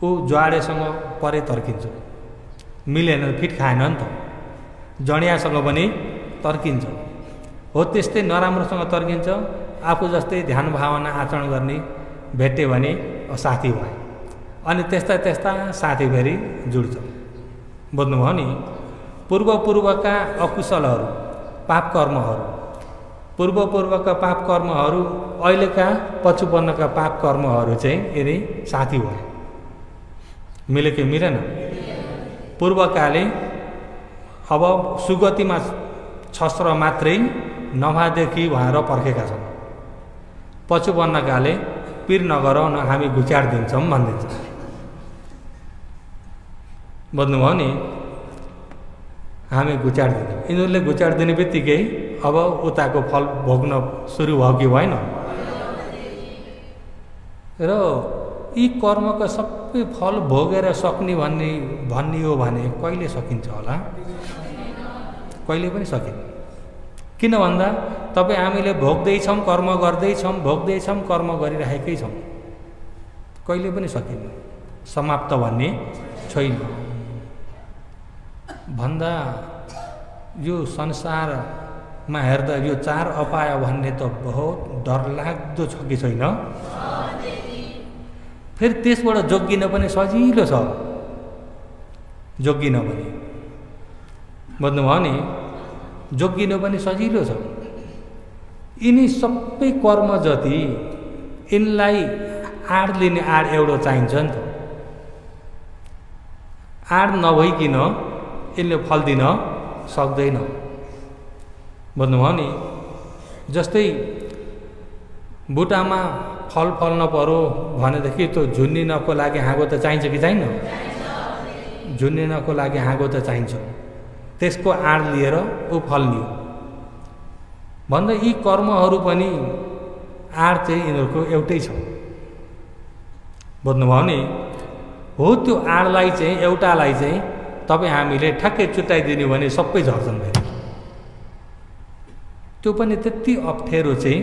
ऊ ज्वाडेसँग परे तर्किन्छ, मिलेन, फिट खाएन नि त। जडियासँग पनि तर्किन्छ, हो त्यस्तै नराम्रोसँग तर्किन्छ। आफू जस्तै ध्यान भावना आचरण गर्ने भेट्यो भने साथी भयो। अनि त्यस्ता साथी फेरि जुड्छ। बुझ्नुभयो नि? पूर्वका अकुशलहरू, पाप कर्महरू, पूर्वका पाप कर्महरू, अहिलेका पछुपन्नका पाप कर्महरू चाहिँ यदि साथी भयो, मिले कि मिलेन? पूर्वकाले अब सुगतिमा छस् र मात्रै नभएदेखि भनेर पर्खेका छन्। पछुपन्नकाले पिर नगर न, हामी घुचाड दिन्छौँ भनिदिन्छ। बुझ्नुभयो नि? हामी घुचाड दिन्छौँ। यिनीहरूले घुचाड दिने बित्तिकै अब उताको फल भोग्न सुरु भयो कि भएन? र यी कर्मको सबै फल भोगेर सक्ने भन्ने हो भने कहिले सकिन्छ होला? कहिले पनि सकिन्न। किन भन्दा तपाईँ हामीले भोग्दैछौँ कर्म गर्दैछौँ भोग्दैछौँ कर्म गरिरहेकै छौँ, कहिले पनि सकिन्न, समाप्त भन्ने छैन। भन्दा यो संसारमा हेर्दा यो 4 अपाय भन्ने त बहुत डरलाग्दो छ कि छैन? फेरि त्यसबाट जोगिन पनि सजिलो छ, जोगिन पनि, बुझ्नुभयो नि, जोगिन पनि सजिलो छ। यिनी सबै कर्म जति यिनलाई आड लिने आड एउटा चाहिन्छ नि त, आड नभइकन यसले फल दिन सक्दैन, बुझ्नुभयो नि। जस्तै बुटामा फल फल्न पर्यो भनेदेखि त्यो झुन्निनको लागि हाँगो त चाहिन्छ कि चाहिन्न? झुन्निनको लागि हाँगो त चाहिन्छ, त्यसको आड लिएर ऊ फल्नियो। भन्दा यी कर्महरू पनि आड चाहिँ यिनीहरूको एउटै छ, बुझ्नुभयो नि। हो त्यो आडलाई चाहिँ एउटालाई चाहिँ तपाईँ हामीले ठ्याक्कै चुटाइदिनु भने सबै झर्छन् फेरि। त्यो पनि त्यति अप्ठ्यारो चाहिँ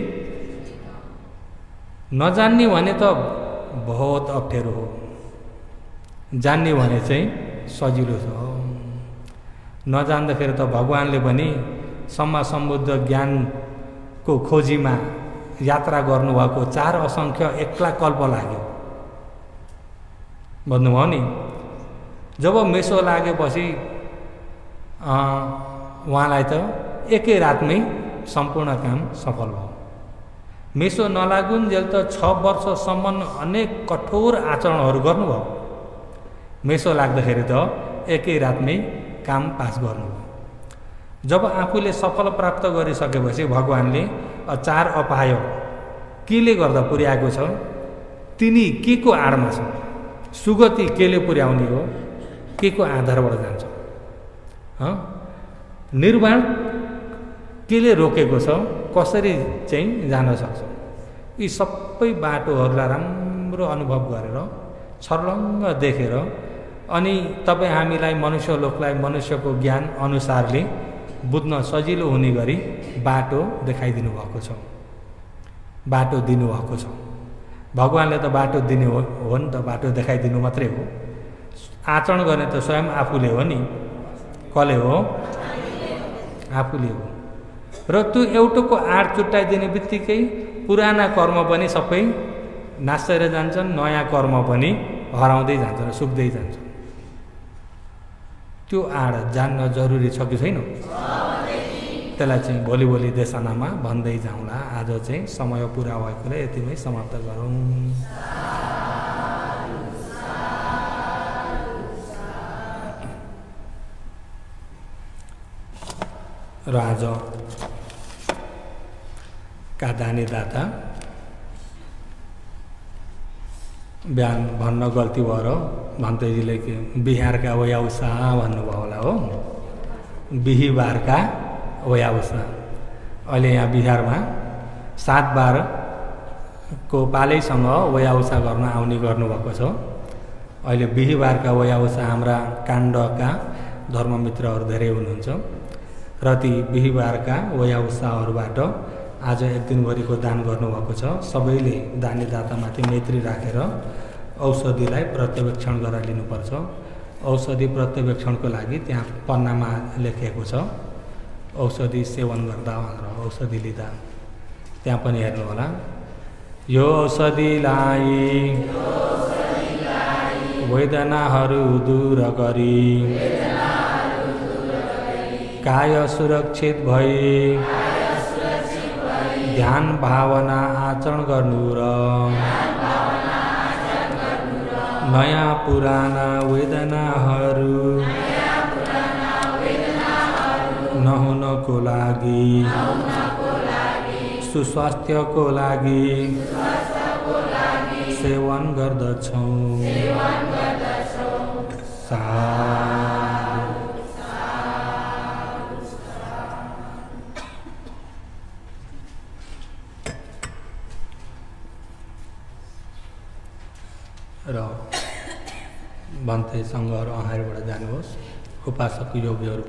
नजान्ने भने त बहुत अप्ठ्यारो हो, जान्ने भने चाहिँ सजिलो छ। नजान्दाखेरि त भगवानले पनि सम्मा सम्बुद्ध ज्ञानको खोजीमा यात्रा गर्नुभएको 4 असङ्ख्य 1 लाख कल्प लाग्यो, भन्नुभयो नि। जब मेसो लागेपछि उहाँलाई त एकै रातमै सम्पूर्ण काम सफल भयो। मेसो नलागुन्जेल त 6 वर्षसम्म अनेक कठोर आचरणहरू गर्नुभयो, मेसो लाग्दाखेरि त एकै रातमै काम पास गर्नुभयो। जब आफूले सफल प्राप्त गरिसकेपछि भगवानले 4 अपाय केले गर्दा पुर्याएको छ, तिनी के को आडमा छ, सुगति केले पुर्याउने हो, के को आधारबाट जान्छ, निर्वाण केले रोकेको छ, कसरी चाहिँ जान सक्छ। यी सबै बाटोहरूलाई राम्रो अनुभव गरेर छर्लङ्ग देखेर अनि तपाईँ हामीलाई मनुष्यलोकलाई मनुष्यको ज्ञान अनुसारले बुझ्न सजिलो हुने गरी बाटो देखाइदिनु भएको छ, बाटो दिनुभएको छ। भगवानले त बाटो दिने हो नि त, बाटो देखाइदिनु मात्रै हो, आचरण गर्ने त स्वयं आफूले हो नि। कसले हो? आफूले हो। र त्यो एउटोको आड चुट्टाइदिने बित्तिकै पुराना कर्म पनि सबै नासेर जान्छन्, नयाँ कर्म पनि हराउँदै जान्छन्, सुक्दै जान्छन्। त्यो आड जान्न जरुरी छ कि छैन? त्यसलाई चाहिँ भोलि भोलि देशनामा भन्दै जाउँला। आज चाहिँ समय पुरा भएकोले यतिमै समाप्त गरौँ। र आज का दानी दाता बिहान भन्न गल्ती भएर भन्तेजीले बिहारका वयाउसा भन्नुभयो होला हो, बिहिबारका वयाउसा। अहिले यहाँ बिहारमा 7 बारको पालैसँग वयाउसा गर्न आउने गर्नुभएको छ। अहिले बिहिबारका वयाउसा हाम्रा काण्डका धर्ममित्रहरू धेरै हुनुहुन्छ र ती बिहिबारका वयाउसाहरूबाट आज 1 दिनभरिको दान गर्नुभएको छ। सबैले दानी दातामाथि मैत्री राखेर औषधिलाई प्रत्यवेक्षण गराइलिनुपर्छ। औषधि प्रत्यवेक्षणको लागि त्यहाँ पन्नामा लेखिएको छ, औषधि सेवन गर्दा र औषधि लिँदा त्यहाँ पनि हेर्नुहोला। यो औषधिलाई वेदनाहरू दूर गरी काय सुरक्षित भई ध्यान भावना आचरण गर्नु र नयाँ पुराना वेदनाहरू नहुनको लागि सुस्वास्थ्यको लागि सेवन गर्दछौँ। र भन्थे सङ्घहरू अँहारबाट जानुहोस्, उपासक योगीहरू